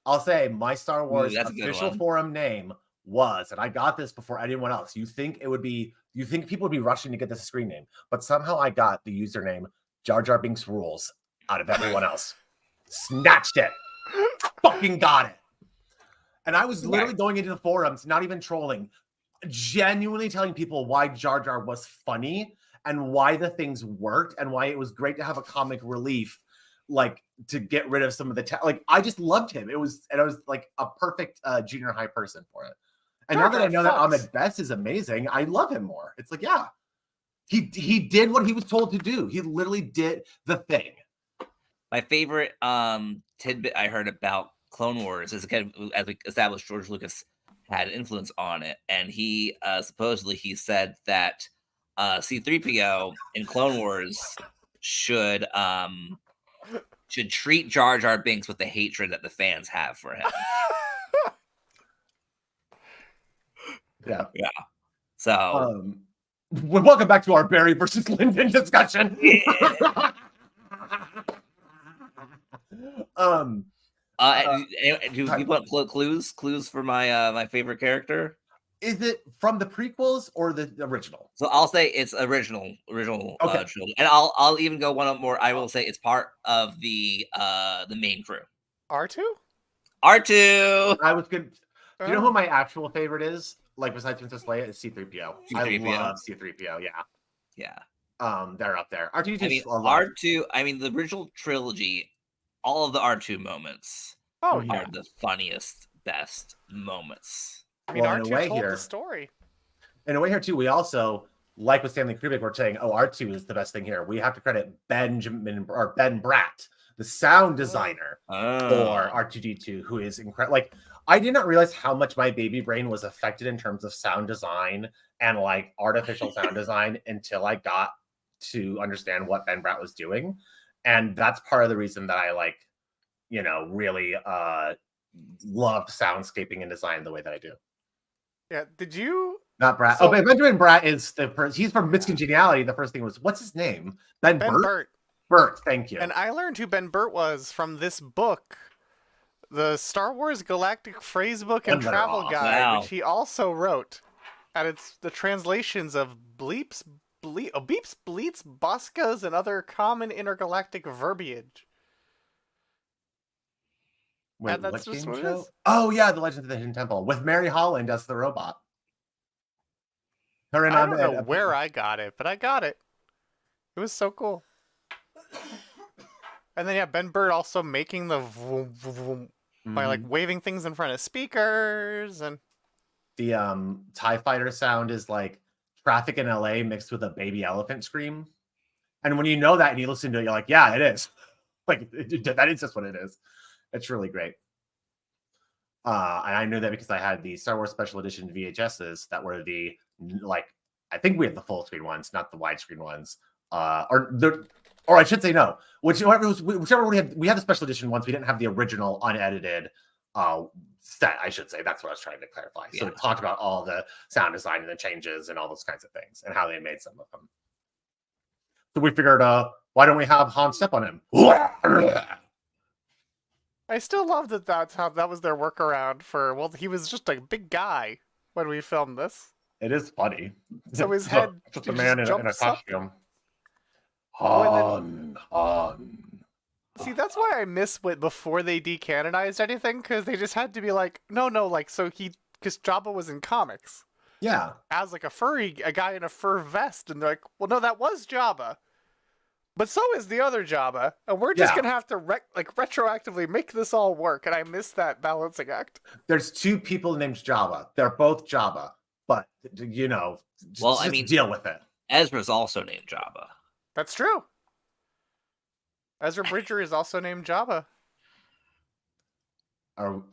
I'll say my Star Wars that's a good official one. forum name was, and I got this before anyone else. You think people would be rushing to get this screen name, but somehow I got the username Jar Jar Binks Rules out of everyone else. Snatched it. Fucking got it. And I was literally going into the forums, not even trolling, genuinely telling people why Jar Jar was funny and why the things worked and why it was great to have a comic relief, like to get rid of some of the like I just loved him. It was like a perfect junior high person for it. And now that I know that Ahmed Best is amazing, I love him more. It's like, yeah, he did what he was told to do. He literally did the thing. My favorite tidbit I heard about Clone Wars is, again, as we established, George Lucas had influence on it, and he supposedly he said that C-3PO in Clone Wars should treat Jar Jar Binks with the hatred that the fans have for him. Yeah. So welcome back to our Barry versus Lyndon discussion. Do you want clues for my favorite character? Is it from the prequels or the original? So I'll say it's original Okay. trilogy, and I'll even go one up more. I will say it's part of the main crew. R2? R2. I was good. Do you know who my actual favorite is? Like besides Princess Leia, is C-3PO. I love C-3PO. Yeah. They're up there. R2. I mean, R2. I mean, the original trilogy, all of the R2 moments are the funniest, best moments. I mean, R2 told the story. In a way here too, we also, like with Stanley Kubrick, we're saying, R2 is the best thing here. We have to credit Ben Bratt, the sound designer for R2-D2, who is incredible. Like, I did not realize how much my baby brain was affected in terms of sound design and like artificial sound design until I got to understand what Ben Bratt was doing. And that's part of the reason that I like, really loved soundscaping and design the way that I do. Yeah. Did you? Not Bratt. But Benjamin Bratt is he's from Miss Congeniality. The first thing was, what's his name? Ben Burt? Burt, thank you. And I learned who Ben Burt was from this book, the Star Wars Galactic Phrasebook and Travel Guide, which he also wrote. And it's the translations of beeps, bleats, boscas, and other common intergalactic verbiage. Wait, and that's just what it is. Oh yeah, The Legend of the Hidden Temple with Mary Holland as the robot. I don't know where I got it, but I got it. It was so cool. And then Ben Burt also making the vroom, vroom, by like waving things in front of speakers, and the TIE fighter sound is like traffic in LA mixed with a baby elephant scream. And when you know that and you listen to it, you're like, yeah, it is. Like that is just what it is. It's really great. And I knew that because I had the Star Wars Special Edition VHSs that were the, like, I think we had the full screen ones, not the widescreen ones. Or I should say no. Whichever one we had the Special Edition ones. We didn't have the original unedited set, I should say. That's what I was trying to clarify. So it talked about all the sound design and the changes and all those kinds of things and how they made some of them. So we figured, why don't we have Han step on him? I still love that was their workaround for, well, he was just a big guy when we filmed this. It is funny. So his head just a man in a costume. Han. See, that's why I miss before they decanonized anything, because they just had to be like, no, like, because Jabba was in comics. Yeah. As like a guy in a fur vest, and they're like, well, no, that was Jabba. But so is the other Jabba, and we're just going to have to retroactively make this all work, and I miss that balancing act. There's two people named Jabba. They're both Jabba, but, just deal with it. Ezra's also named Jabba. That's true. Ezra Bridger is also named Jabba. I'm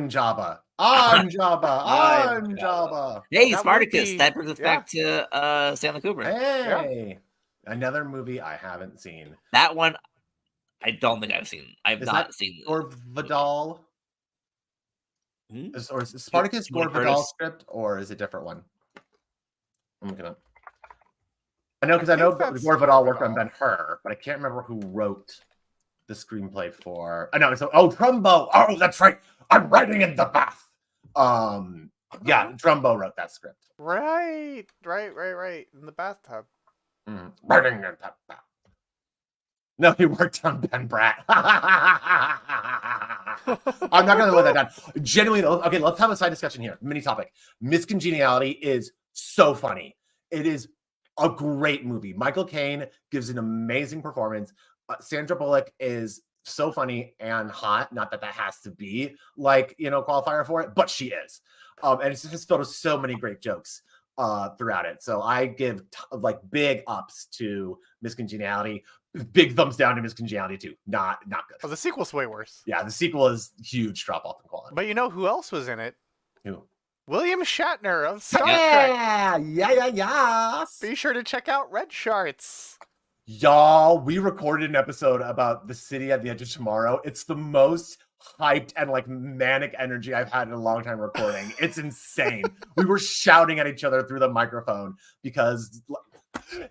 Jabba. I'm Jabba. I'm Jabba. Hey, Spartacus. That brings us back to Stanley Kubrick. Hey. Another movie I haven't seen. That one, I don't think I've seen. I've not seen. Or Vidal. Or is Spartacus Gore Vidal script, or is it a different one? I'm looking up. I know because I know Gore Vidal worked on Ben-Hur, but I can't remember who wrote the screenplay for. I know. So Trumbo. Oh, that's right. I'm writing in the bath. Yeah, Trumbo wrote that script. Right. In the bathtub. Writing in the bath. No, he worked on Ben Bratt. I'm not gonna let that down. Genuinely, okay, let's have a side discussion here. Mini topic. Miss Congeniality is so funny. It is a great movie. Michael Caine gives an amazing performance. Sandra Bullock is so funny and hot. Not that has to be like, qualifier for it, but she is. And it's just filled with so many great jokes throughout it. So I give big ups to Miss Congeniality. Big thumbs down to Miss Congeniality too. Not good. Oh, the sequel's way worse. Yeah, the sequel is huge drop off in quality. But you know who else was in it? Who? William Shatner of Star Trek. Yeah. Be sure to check out Red Shirts. Y'all, we recorded an episode about The City at the Edge of Tomorrow. It's the most hyped and manic energy I've had in a long time recording. It's insane. We were shouting at each other through the microphone because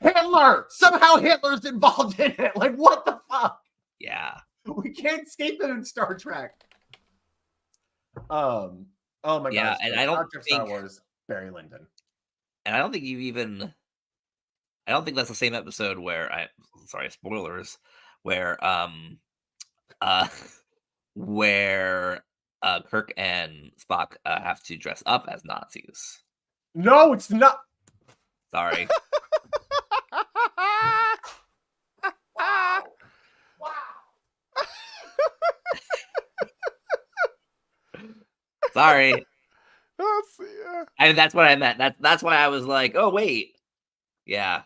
Hitler! Somehow Hitler's involved in it. What the fuck? Yeah. We can't escape it in Star Trek. Oh my Yeah, gosh. and I don't Star think Wars, Barry Lyndon. And I don't think I don't think that's the same episode where spoilers, where where Kirk and Spock have to dress up as Nazis. No, it's not. Sorry. Sorry. That's what I meant. That's why I was like, oh wait. Yeah.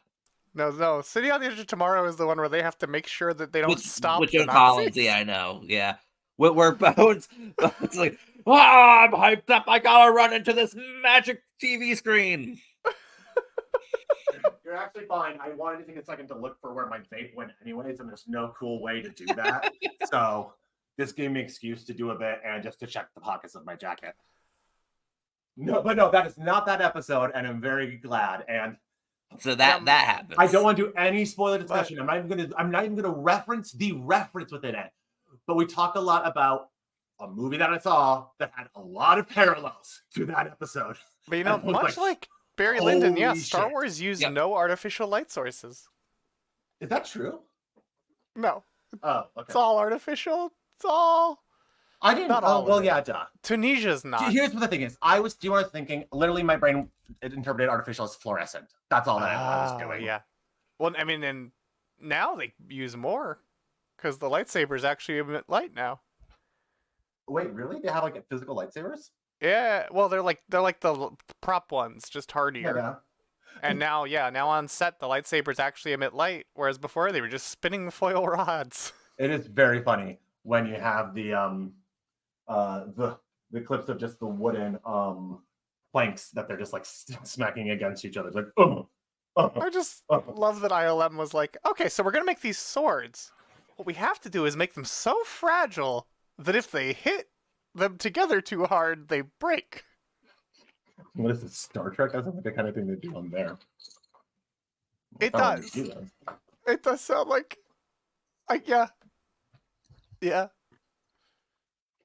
No. City on the Edge of Tomorrow is the one where they have to make sure that they don't stop with the Joan Nazis. Collins. Yeah, I know. Yeah. Where Bones it's like, I'm hyped up. I gotta run into this magic TV screen. You're actually fine. I wanted to take a second to look for where my vape went anyways, and there's no cool way to do that. So this gave me an excuse to do a bit and just to check the pockets of my jacket. No, that is not that episode, and I'm very glad. And so that happens. I don't want to do any spoiler discussion. I'm not even gonna reference the reference within it. But we talk a lot about a movie that I saw that had a lot of parallels to that episode. But much like Barry Lyndon, Star shit. Wars used no artificial light sources. Is that true? No. Oh, okay. It's all artificial. It's all. I didn't. Not all. Well, yeah, duh. Tunisia's not. Here's what the thing is. I was thinking. Literally, my brain interpreted artificial as fluorescent. That's all that I was doing. Yeah. Well, I mean, and now they use more because the lightsabers actually emit light now. Wait, really? They have physical lightsabers? Yeah. Well, they're like the prop ones, just hardier. Yeah. And now on set, the lightsabers actually emit light, whereas before they were just spinning foil rods. It is very funny when you have the clips of just the wooden planks that they're just smacking against each other. It's I just love that ILM was like, okay, so we're gonna make these swords. What we have to do is make them so fragile that if they hit them together too hard, they break. What is this, Star Trek? That sounds like the kind of thing they do on there. It does. It does sound like, yeah.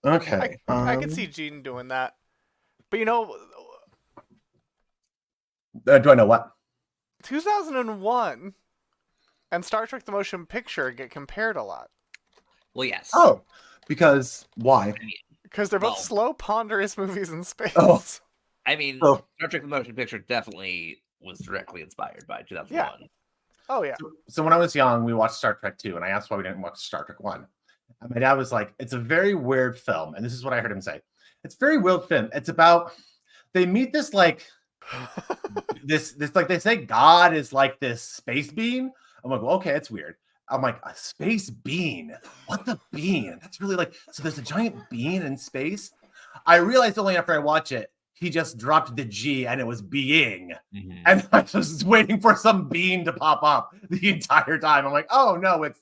Okay. I could see Gene doing that. But do I know what? 2001 and Star Trek the Motion Picture get compared a lot. Well, yes. Oh, because why? Because they're both slow, ponderous movies in space. Oh. I mean, Star Trek the Motion Picture definitely was directly inspired by 2001. Yeah. Oh, yeah. So when I was young, we watched Star Trek 2, and I asked why we didn't watch Star Trek 1. And my dad was like, it's a very weird film. And this is what I heard him say. It's a very weird film. It's about, they meet this this they say God is like this space being. I'm like, well, okay, it's weird. I'm like, a space being? What the being? That's really so there's a giant being in space? I realized only after I watch it, he just dropped the G and it was being. Mm-hmm. And I was just waiting for some being to pop up the entire time. I'm like, oh no, it's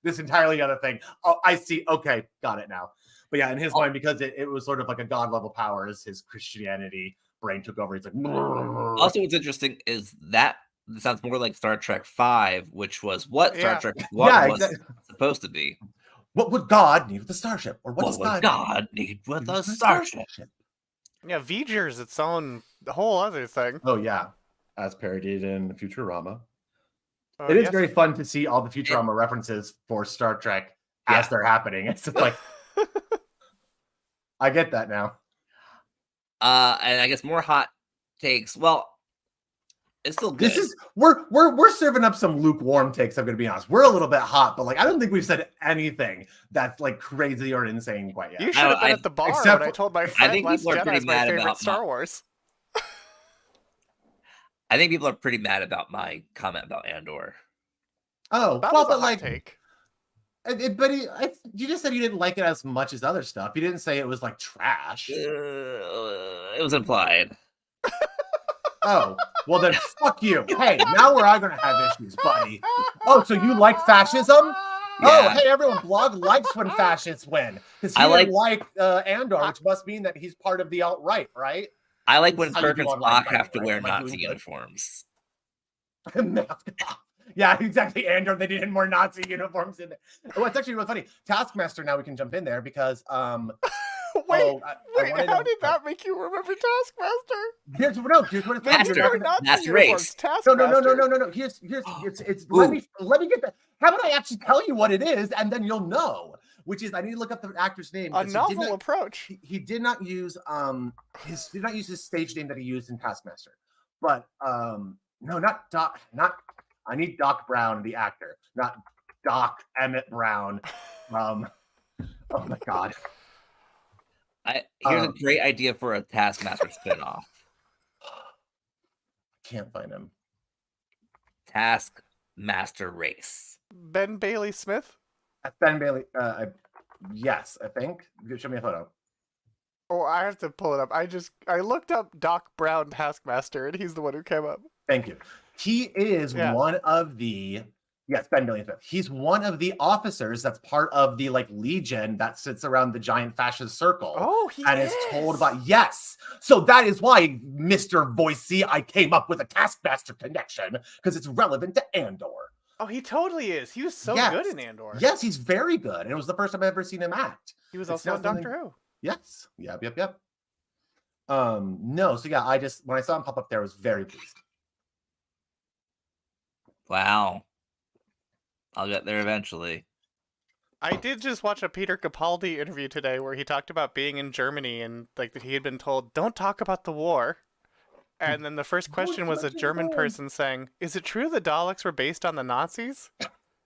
this entirely other thing. Oh, I see. Okay, got it now. But yeah, in his mind, because it was sort of like a God level power as his Christianity brain took over. He's like, brrr. Also, what's interesting is that it sounds more like Star Trek 5, which was what Star Trek 1 was supposed to be. What would God need with the starship? Or what would God need with the starship? Yeah, V'ger's its own whole other thing. Oh, yeah. As parodied in Futurama. It is very fun to see all the Futurama references for Star Trek as they're happening. It's just like, I get that now. And I guess more hot takes. Well, it's still good. This is we're serving up some lukewarm takes. I'm going to be honest. We're a little bit hot, but like I don't think we've said anything that's like crazy or insane quite yet. You should have been at the bar when I told my friend think Last people are Jedi pretty is my mad favorite about Star Wars. I think people are pretty mad about my comment about Andor. Oh, That well, was a but hot like, take. you just said you didn't like it as much as other stuff. You didn't say it was like trash. It was implied. Oh, well then fuck you. Hey, now we're all gonna have issues, buddy. Oh, so you like fascism? Yeah. Oh, hey everyone, Blog likes when fascists win. Because he I didn't like Andor, which must mean that he's part of the alt-right, right? I like when How you Kirk do and online Spock have to fighting, wear right? Am I Nazi doing good? uniforms. Yeah, exactly. Andor, they needed more Nazi uniforms in there. Oh, it's actually really funny. Taskmaster, now we can jump in there because Wait, wanted how to- did that make you remember Taskmaster? Here's what it's Maybe they were Nazi Master uniforms. race. Taskmaster. No. Here's it's let me get that. How about I actually tell you what it is, and then you'll know. Which is I need to look up the actor's name. A 'cause novel approach. He did not use his stage name that he used in Taskmaster. But no, not Doc. I need Doc Brown, the actor, not Doc Emmett Brown. Oh my God. Here's a great idea for a Taskmaster spinoff. Can't find him. Taskmaster Race. Ben Bailey Smith? Ben Bailey. Yes, I think. Show me a photo. Oh, I have to pull it up. I looked up Doc Brown Taskmaster, and he's the one who came up. Thank you. He is one of the Ben Bailey Smith. He's one of the officers that's part of the like legion that sits around the giant fascist circle. Oh, is told about So that is why, Mr. Voicey, I came up with a Taskmaster connection because it's relevant to Andor. Oh, he totally is. He was so good in Andor. Yes, he's very good. And it was the first time I've ever seen him act. He was also on Doctor Who. Yes. Yep. No, so yeah, when I saw him pop up there, I was very pleased. Wow. I'll get there eventually. I did just watch a Peter Capaldi interview today where he talked about being in Germany and like that he had been told, don't talk about the war. And then the first question was a German person saying, is it true the Daleks were based on the Nazis?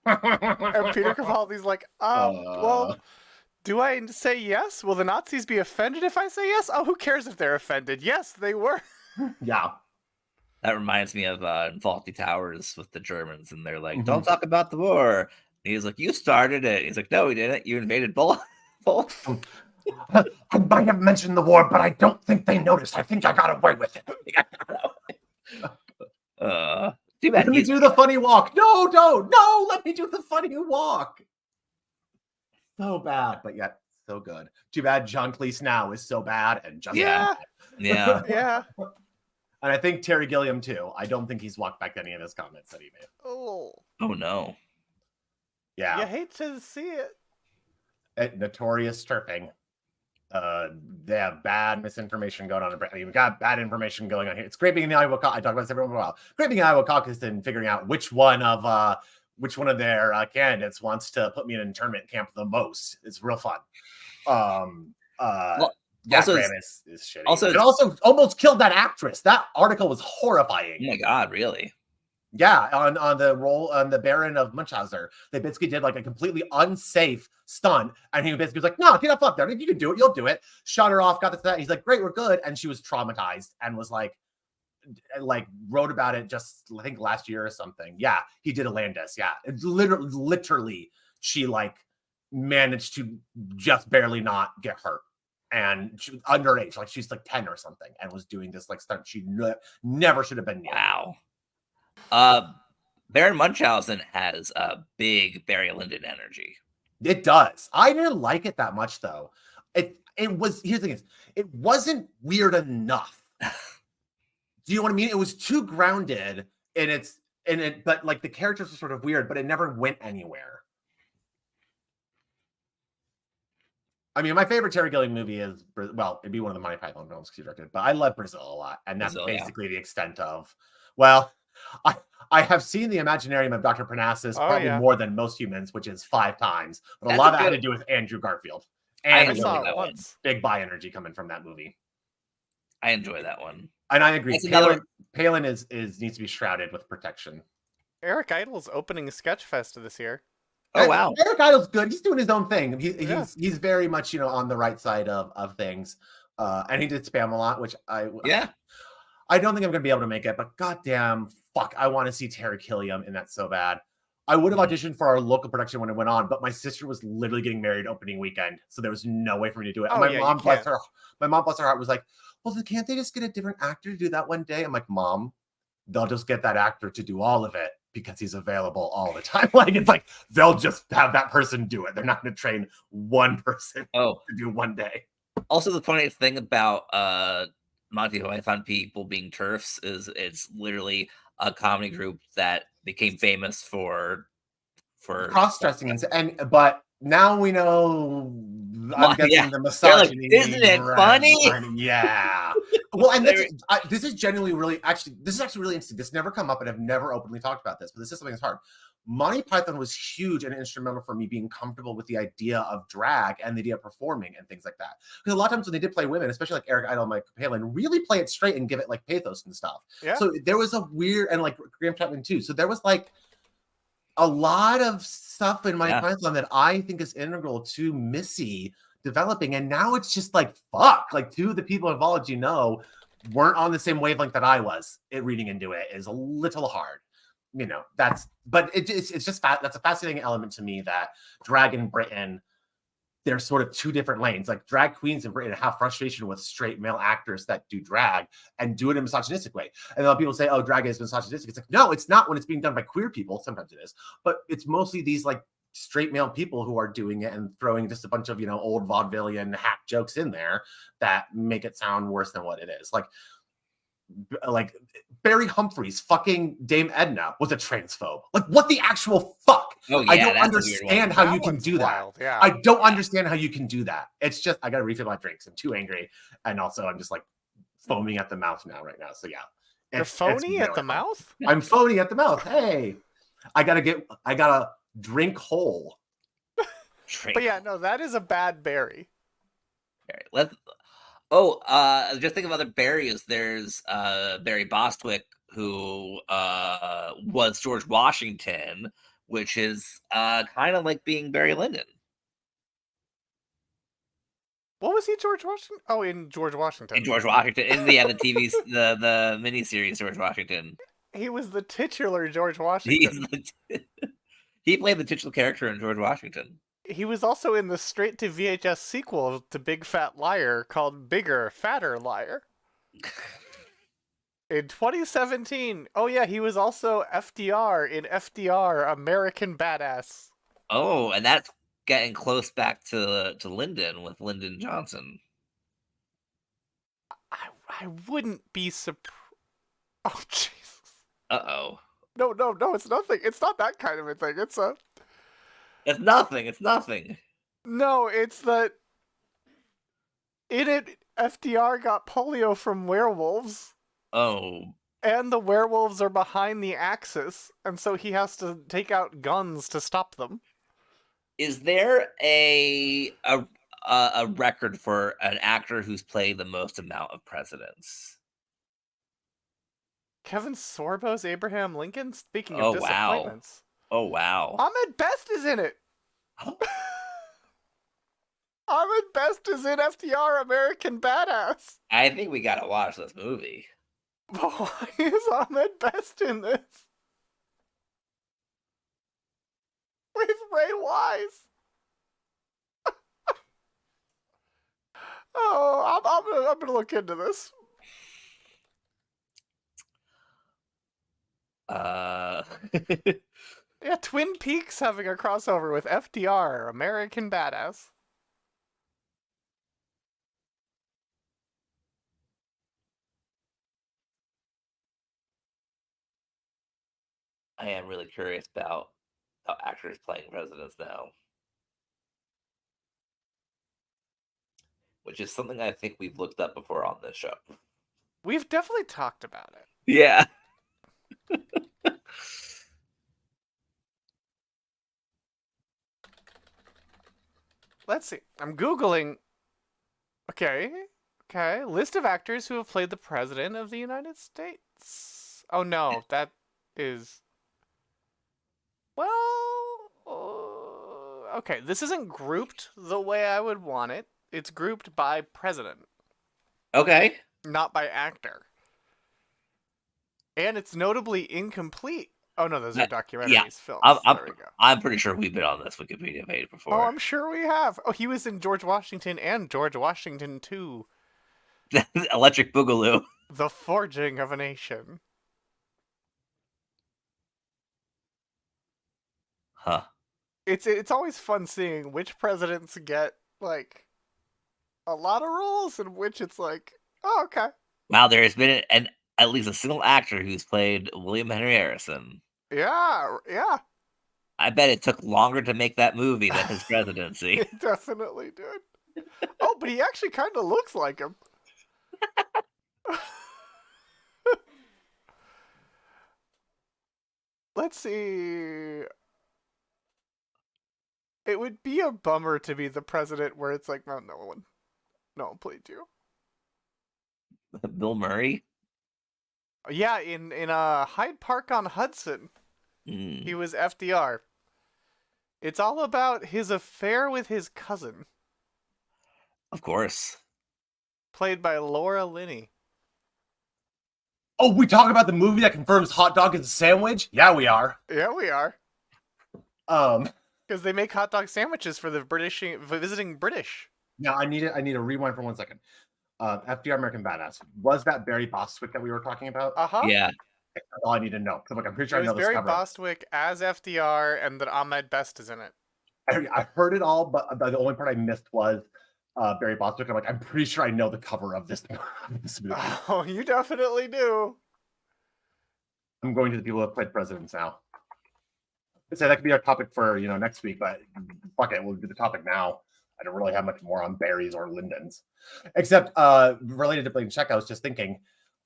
And Peter Capaldi's like, well, do I say yes? Will the Nazis be offended if I say yes? Oh, who cares if they're offended? Yes, they were. Yeah. That reminds me of Faulty Towers with the Germans, and they're like, don't talk about the war. And he's like, you started it. He's like, no, we didn't. You invaded Poland. I might have mentioned the war, but I don't think they noticed. I think I got away with it. Too bad. Let me do the funny walk. No, don't. No, let me do the funny walk. So bad, but yet so good. Too bad John Cleese now is so bad and just yeah. And I think Terry Gilliam too. I don't think he's walked back any of his comments that he made. Oh no. Yeah. You hate to see it. Notorious turfing. They have bad misinformation going on. I mean, we've got bad information going on here. It's great being in the Iowa caucus. I talk about this every once in a while. Great being in the Iowa caucus and figuring out which one of their candidates wants to put me in an internment camp the most. It's real fun. Is shitty. It also almost killed that actress. That article was horrifying. Oh my God, really? Yeah, on the role on the Baron of Munchausen, they basically did like a completely unsafe stunt, and he basically was like, "No, get the fuck there. You can do it. You'll do it." Shut her off. Got this. That. He's like, "Great, we're good," and she was traumatized and was like wrote about it just I think last year or something. Yeah, he did a Landis. Yeah, it's literally, she like managed to just barely not get hurt. And she was underage, like she's like 10 or something, and was doing this like stunt she never should have been near. Wow. Baron Munchausen has a big Barry Lyndon energy. It does. I didn't like it that much though. It was, here's the thing, it wasn't weird enough. Do you know what I mean? It was too grounded in it, but like the characters were sort of weird, but it never went anywhere. I mean, my favorite Terry Gilliam movie is, well, it'd be one of the Monty Python films because he directed, but I love Brazil a lot. And that's basically the extent of, well, I have seen the Imaginarium of Dr. Parnassus probably more than most humans, which is 5 times. But a lot of that had to do with Andrew Garfield. And I saw that it one. once. big bi energy coming from that movie. I enjoy that one. And I agree. That's another- Palin is needs to be shrouded with protection. Eric Idle's opening Sketchfest this year. Oh wow. Eric Idle's good. He's doing his own thing. Yeah. He's very much, you know, on the right side of things. And he did spam a lot, which I don't think I'm gonna be able to make it, but goddamn fuck, I want to see Terry Gilliam in that so bad. I would have auditioned for our local production when it went on, but my sister was literally getting married opening weekend, so there was no way for me to do it. Oh, And yeah, my mom, you can't. bless her heart, was like, "Well, can't they just get a different actor to do that one day?" I'm like, "Mom, they'll just get that actor to do all of it because he's available all the time." Like it's like they'll just have that person do it. They're not going to train one person to do one day. Also, the funniest thing about Monty Python people being TERFs is it's literally a comedy group that became famous for cross-dressing but now we know. I'm guessing the misogyny. Isn't it funny? Yeah. Well, and this is genuinely really this is actually really interesting. This never come up, and I've never openly talked about this, but this is something that's hard. Monty Python was huge and instrumental for me being comfortable with the idea of drag and the idea of performing and things like that. Because a lot of times when they did play women, especially like Eric Idle and Mike Palin, really play it straight and give it like pathos and stuff. Yeah. So there was a weird, and like Graham Chapman too. So there was like a lot of stuff in Monty Python that I think is integral to Missy developing. And now it's just like, fuck, like two of the people involved, you know, weren't on the same wavelength that I was. Reading into it is a little hard. You know, but it's just that's a fascinating element to me that drag in Britain, there's sort of two different lanes. Like drag queens in Britain have frustration with straight male actors that do drag and do it in a misogynistic way. And then people say, oh, drag is misogynistic. It's like, no, it's not when it's being done by queer people. Sometimes it is, but it's mostly these like straight male people who are doing it and throwing just a bunch of, you know, old vaudevillian hack jokes in there that make it sound worse than what it is. Like Barry Humphries fucking Dame Edna was a transphobe. Like what the actual fuck? Oh, yeah, I don't understand how you can do that. Yeah. I don't understand how you can do that. It's just I gotta refill my drinks. I'm too angry. And also I'm just like foaming at the mouth right now. So yeah. You're phony at the mouth? I'm phony at the mouth. Hey. I gotta drink whole. But yeah, no, that is a bad berry. Just think of other Barrys. There's Barry Bostwick, who was George Washington, which is kind of like being Barry Lyndon. What was he, George Washington? Oh, in George Washington. In the TV, the miniseries George Washington. He was the titular George Washington. He played the titular character in George Washington. He was also in the straight-to-VHS sequel to Big Fat Liar called Bigger, Fatter Liar. In 2017. Oh, yeah, he was also FDR in FDR, American Badass. Oh, and that's getting close back to Lyndon with Lyndon Johnson. I wouldn't be surprised. Oh, Jesus. Uh-oh. No, it's nothing. It's not that kind of a thing. It's nothing. No, it's that in it, FDR got polio from werewolves. Oh. And the werewolves are behind the Axis, and so he has to take out guns to stop them. Is there a record for an actor who's played the most amount of presidents? Kevin Sorbo's Abraham Lincoln? Speaking of disappointments. Oh, wow. Ahmed Best is in it. Ahmed Best is in FDR, American Badass. I think we gotta watch this movie. But why is Ahmed Best in this? With Ray Wise. Oh, I'm gonna look into this. Yeah, Twin Peaks having a crossover with FDR, American Badass. I am really curious about how actors playing presidents now. Which is something I think we've looked up before on this show. We've definitely talked about it. Yeah. let's see. I'm Googling. Okay. List of actors who have played the President of the United States. Oh, no. That is... Well... okay, this isn't grouped the way I would want it. It's grouped by president, Okay. not by actor. And it's notably incomplete. Oh, no, those are documentaries, yeah, films. I'm There we go. I'm pretty sure we've been on this Wikipedia page before. Oh, I'm sure we have. Oh, he was in George Washington and George Washington 2. Electric Boogaloo. The Forging of a Nation. Huh. It's always fun seeing which presidents get, like, a lot of roles and which it's like, oh, okay. Wow, there has been at least a single actor who's played William Henry Harrison. Yeah. I bet it took longer to make that movie than his presidency. It definitely did. Oh, but he actually kind of looks like him. Let's see. It would be a bummer to be the president where it's like, no one played you. Bill Murray? Yeah, in Hyde Park on Hudson, he was FDR. It's all about his affair with his cousin, Of course. played by Laura Linney. Oh, we talking about the movie that confirms hot dog is a sandwich? Yeah, we are. Yeah, we are. Um, Because they make hot dog sandwiches for the visiting British. now I need to rewind for 1 second. FDR American Badass. Was that Barry Bostwick that we were talking about? Uh-huh. Yeah. That's all I need to know. I'm pretty sure It I know was this Barry cover. Bostwick as FDR, and that Ahmed Best is in it. I heard it all, but the only part I missed was Barry Bostwick. I'm like, I'm pretty sure I know the cover of this movie. Oh, you definitely do. I'm going to the people who have played presidents now. I'd say that could be our topic for next week, but fuck it, we'll do the topic now. I don't really have much more on Barry's or Lyndon's, except related to Blaine Check. I was just thinking,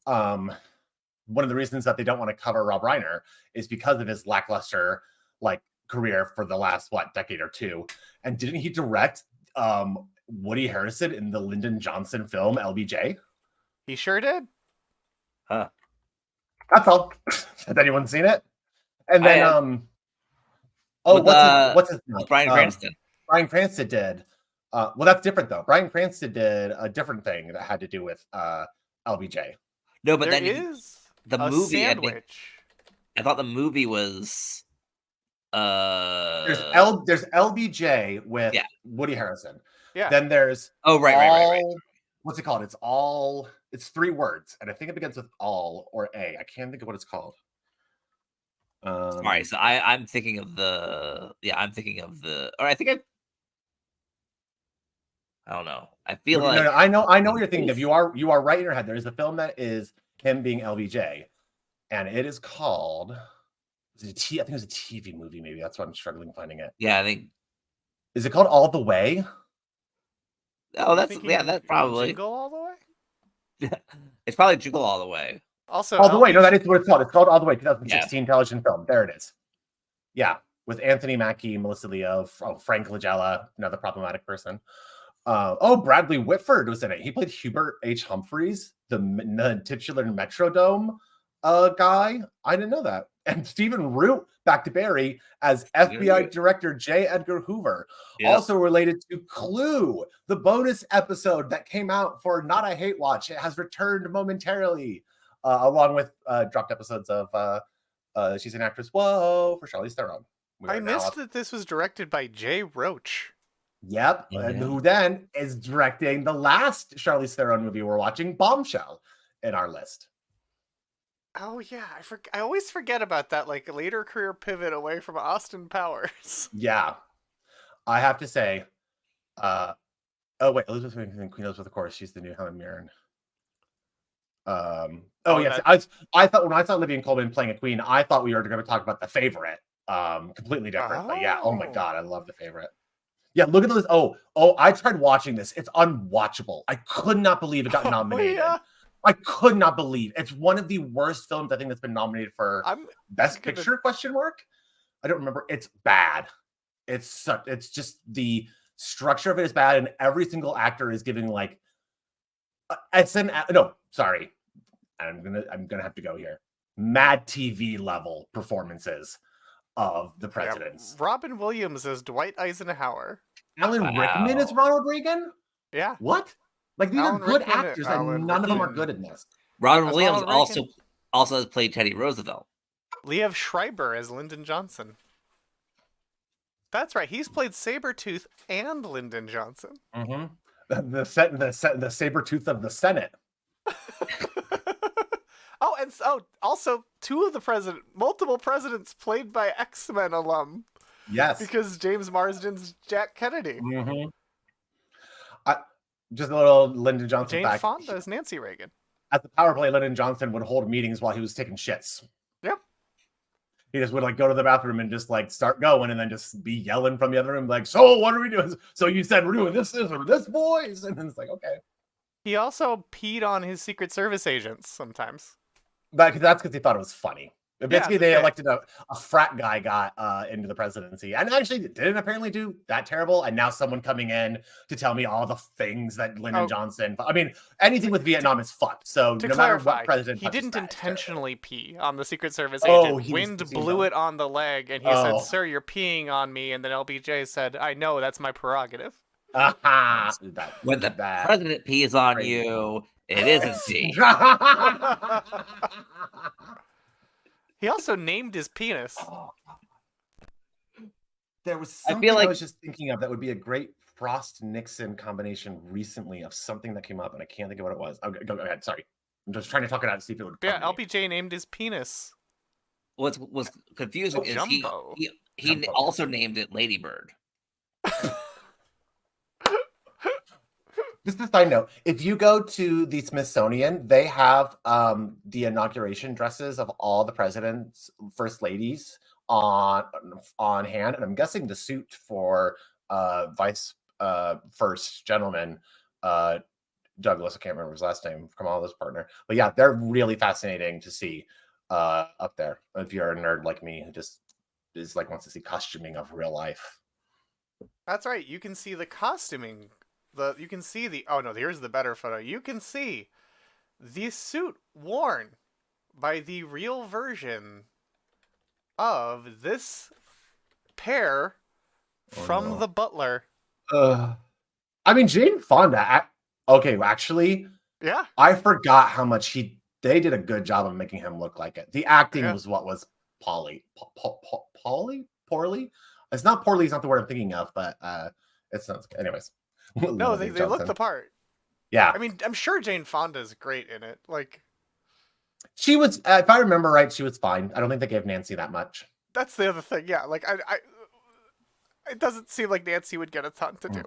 one of the reasons that they don't want to cover Rob Reiner is because of his lackluster career for the last decade or two. And didn't he direct Woody Harrelson in the Lyndon Johnson film LBJ? He sure did. Huh. That's all. Has anyone seen it? And then what's his name? Bryan Cranston. Bryan Cranston did. Well, that's different though. Bryan Cranston did a different thing that had to do with LBJ. No, but There then is the a movie. sandwich. I thought the movie was. There's LBJ with Woody Harrelson. Yeah. Then there's right. What's it called? It's 3 words, and I think it begins with all or a. I can't think of what it's called. All right, so I'm thinking of the. Or I think I don't know. I feel like I know what you're thinking of. You are right in your head. There is a film that is him being LBJ, and it is called. I think it was a TV movie. Maybe that's why I'm struggling finding it. Yeah, I think. Is it called All the Way? Oh, that's probably. Jingle All the Way? It's probably Jingle All the Way. Also, All the Way. No, that is what it's called. It's called All the Way, 2016 Yeah. television film. There it is. Yeah, with Anthony Mackie, Melissa Leo, Frank Langella, another problematic person. Bradley Whitford was in it. He played Hubert H. Humphreys, the titular Metrodome guy. I didn't know that. And Stephen Root, back to Barry, as FBI Director J. Edgar Hoover. Yep. Also related to Clue, the bonus episode that came out for Not a Hate Watch. It has returned momentarily, along with dropped episodes of She's an Actress, Whoa, for Charlize Theron. I missed that this was directed by Jay Roach. Yep, and who then is directing the last Charlize Theron movie we're watching, Bombshell, in our list. Oh yeah, I always forget about that later career pivot away from Austin Powers. Yeah, I have to say, Elizabeth Queen Elizabeth, of course, she's the new Helen Mirren. Yes, I thought when I saw Olivia Colman playing a queen, I thought we were going to talk about The Favorite. Completely different, but yeah. Oh my god, I love The Favorite. Yeah, look at this. Oh, I tried watching this. It's unwatchable. I could not believe it got nominated. Yeah. I could not believe it's one of the worst films I think that's been nominated for Best Picture ? I don't remember. It's bad. It's just the structure of it is bad, and every single actor is giving like sorry, I'm gonna have to go here. Mad TV level performances of the presidents. Yeah, Robin Williams is Dwight Eisenhower. Alan Rickman is Ronald Reagan? Yeah. What? Like, these Alan are good Rickman- actors, Alan and none of them are Rickman. good in this. Robin As Williams Ronald Reagan. also has played Teddy Roosevelt. Liev Schreiber as Lyndon Johnson. That's right. He's played Sabretooth and Lyndon Johnson. Mm-hmm. The saber tooth of the Senate. Also multiple presidents played by X-Men alum. Yes. Because James Marsden's Jack Kennedy. Mm-hmm. Just a little Lyndon Johnson Jane fact. Fonda is Nancy Reagan. At the power play, Lyndon Johnson would hold meetings while he was taking shits. Yep. He just would like go to the bathroom and just like start going, and then just be yelling from the other room, like, "So what are we doing? So you said we're doing this, boys?" And it's like, okay. He also peed on his Secret Service agents sometimes. But that's because he thought it was funny. Basically, they okay. elected a frat guy got into the presidency, and actually didn't apparently do that terrible. And now someone coming in to tell me all the things that Lyndon Johnson. I mean, anything with Vietnam is fucked. So to no clarify, matter what president, he didn't intentionally pee on the Secret Service Oh, agent. Wind blew it on the leg, and he said, "Sir, you're peeing on me." And then LBJ said, "I know, that's my prerogative." When the president pees on you, it isn't pee. He also named his penis. There was something I was just thinking of that would be a great Frost-Nixon combination recently of something that came up, and I can't think of what it was. Okay, go ahead. Sorry. I'm just trying to talk it out to see if it would come to me. LBJ named his penis. What's confusing is he also named it Ladybird. Just a side note, if you go to the Smithsonian, they have the inauguration dresses of all the presidents, first ladies on hand, and I'm guessing the suit for vice first gentleman Douglas, I can't remember his last name, Kamala's partner, but yeah, they're really fascinating to see up there. If you're a nerd like me who just is like wants to see costuming of real life. That's right. You can see the costuming. Here's the better photo. You can see the suit worn by the real version of this pair from The Butler. I mean, Jane Fonda. Okay, actually, yeah, I forgot how much they did a good job of making him look like it. The acting was what was poorly. It's not poorly. It's not the word I'm thinking of, but it's not. Anyways. No, they look the part. Yeah. I mean, I'm sure Jane Fonda's great in it. Like, she was, if I remember right, she was fine. I don't think they gave Nancy that much. That's the other thing. Yeah, like it doesn't seem like Nancy would get a ton to do.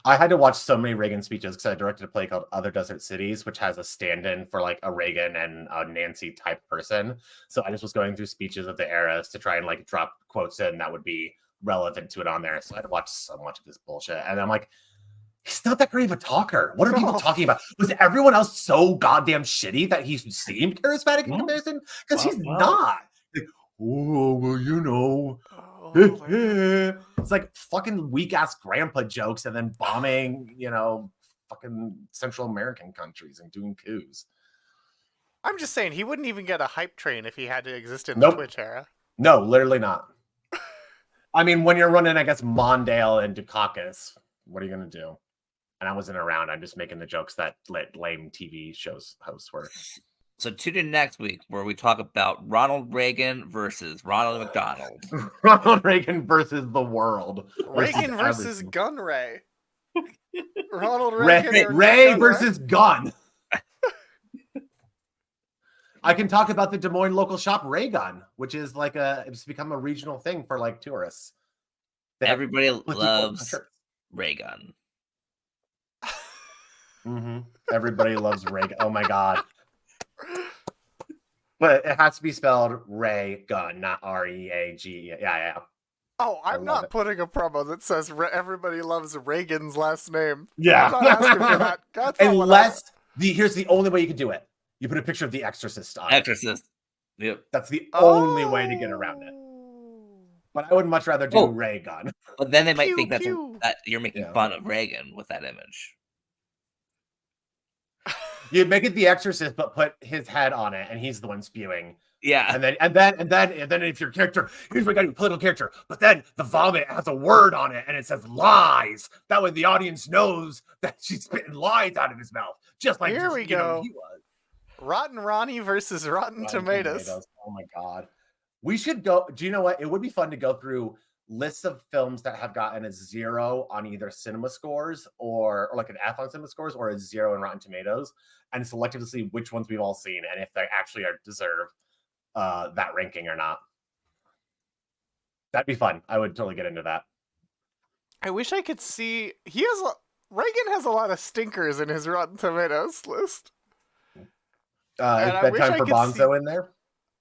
I had to watch so many Reagan speeches because I directed a play called Other Desert Cities, which has a stand-in for like a Reagan and a Nancy type person. So I just was going through speeches of the eras to try and like drop quotes in that would be relevant to it on there. So I had to watch so much of this bullshit. And I'm like, he's not that great of a talker. What are people talking about? Was everyone else so goddamn shitty that he seemed charismatic in comparison? Because he's not. Like, oh, well, you know. It's like fucking weak ass grandpa jokes and then bombing, fucking Central American countries and doing coups. I'm just saying he wouldn't even get a hype train if he had to exist in the Twitch era. No, literally not. I mean, when you're running, I guess, Mondale and Dukakis, what are you going to do? And I wasn't around. I'm just making the jokes that lame TV shows hosts were. So tune in next week where we talk about Ronald Reagan versus Ronald McDonald. Ronald Reagan versus the world. Reagan versus Gun Ray. Ronald Reagan. Ray versus Gun. I can talk about the Des Moines local shop Ray Gun, which is like it's become a regional thing for like tourists. Everybody loves Ray Gun. Mm-hmm. Everybody loves Ray Gun. Oh my God. But it has to be spelled Ray Gun, not R-E-A-G. Yeah. Oh, I'm not putting a promo that says everybody loves Reagan's last name. Yeah. I'm not asking for that. Unless here's the only way you can do it. You put a picture of The Exorcist on it. Exorcist. Yep. That's the only way to get around it. But I would much rather do ray gun. But then they might Pew, think pew. that you're making fun of Reagan with that image. You make it The Exorcist, but put his head on it, and he's the one spewing. Yeah. And then if your character, here's what you got to do, political character, but then the vomit has a word on it and it says lies. That way the audience knows that she's spitting lies out of his mouth. Just like Here we go. He was. Rotten Ronnie versus Rotten Tomatoes. Oh my God. We should go. Do you know what? It would be fun to go through lists of films that have gotten a 0 on either cinema scores or like an F on cinema scores or a 0 in Rotten Tomatoes and selectively see which ones we've all seen and if they actually deserve that ranking or not. That'd be fun. I would totally get into that. I wish I could see. Reagan has a lot of stinkers in his Rotten Tomatoes list. Is Bedtime for Bonzo in there?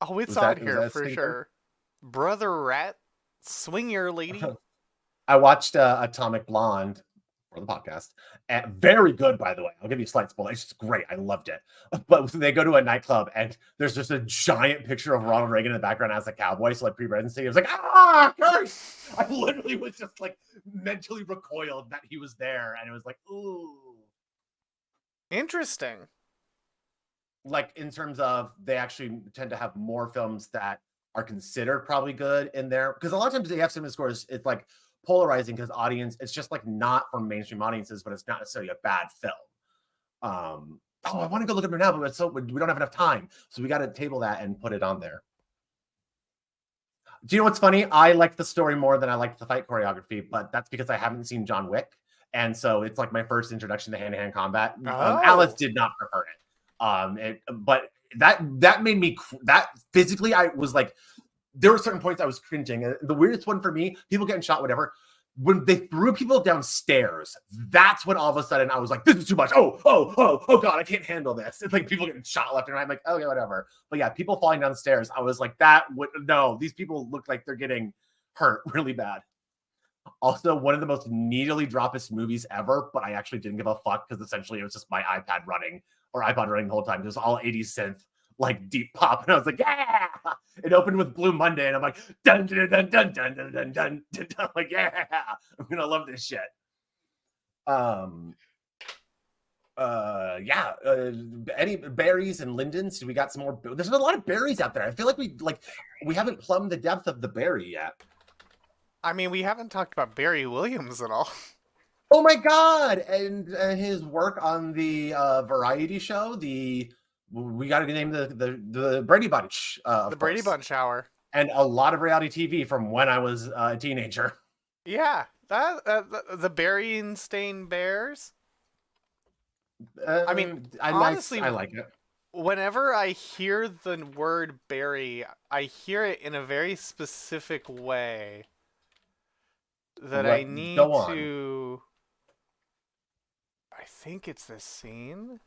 Oh, it's on here for sure. Brother Rat, Swing Your Lady. I watched Atomic Blonde for the podcast. And very good, by the way. I'll give you a slight spoiler. It's just great. I loved it. But they go to a nightclub and there's just a giant picture of Ronald Reagan in the background as a cowboy. So like pre-presidency, I was like, curse! I literally was just like mentally recoiled that he was there. And it was like, ooh. Interesting. Like in terms of they actually tend to have more films that are considered probably good in there. Because a lot of times they have cinema scores, it's like polarizing because audience, it's just like not for mainstream audiences, but it's not necessarily a bad film. I want to go look at it now, but we don't have enough time. So we got to table that and put it on there. Do you know what's funny? I like the story more than I like the fight choreography, but that's because I haven't seen John Wick. And so it's like my first introduction to hand-to-hand combat. Alice did not prefer it. But that made me, that physically, I was like, there were certain points I was cringing. The weirdest one for me, people getting shot, whatever, when they threw people downstairs, that's when all of a sudden I was like, this is too much. Oh God, I can't handle this. It's like people getting shot left and right. I'm like, okay, whatever. But yeah, people falling down the stairs, I was like, no, these people look like they're getting hurt really bad. Also, one of the most needly droppest movies ever, but I actually didn't give a fuck because essentially it was just my iPod running the whole time. It was all 80s synth, like deep pop, and I was like, yeah! It opened with Blue Monday, and I'm like, dun dun dun dun dun dun dun dun dun. I'm like, yeah, I'm gonna love this shit. Any berries and Lyndons? We got some more. There's a lot of berries out there. I feel like we haven't plumbed the depth of the berry yet. I mean, we haven't talked about Barry Williams at all. Oh my God! And his work on the variety show, we got to name the Brady Bunch. The Brady Bunch Hour. And a lot of reality TV from when I was a teenager. Yeah, the Berenstain Bears. I mean, honestly, I like it. Whenever I hear the word Barry, I hear it in a very specific way that I need to. I think it's this scene.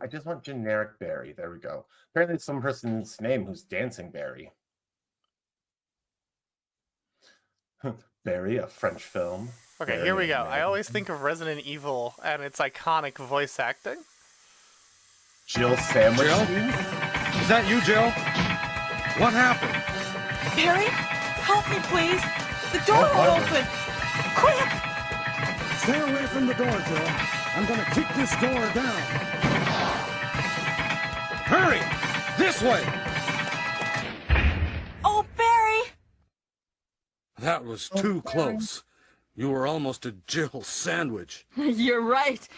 I just want generic Barry. There we go. Apparently, it's some person's name who's dancing Barry. Barry, a French film. Okay, Barry, here we go. I always think of Resident Evil and its iconic voice acting. Jill Sandwich. Jill? Is that you, Jill? What happened? Barry, help me, please. The door will open. Quick! Stay away from the door, Jill. I'm gonna kick this door down. Hurry! This way! Oh, Barry! That was too close. You were almost a Jill sandwich. You're right.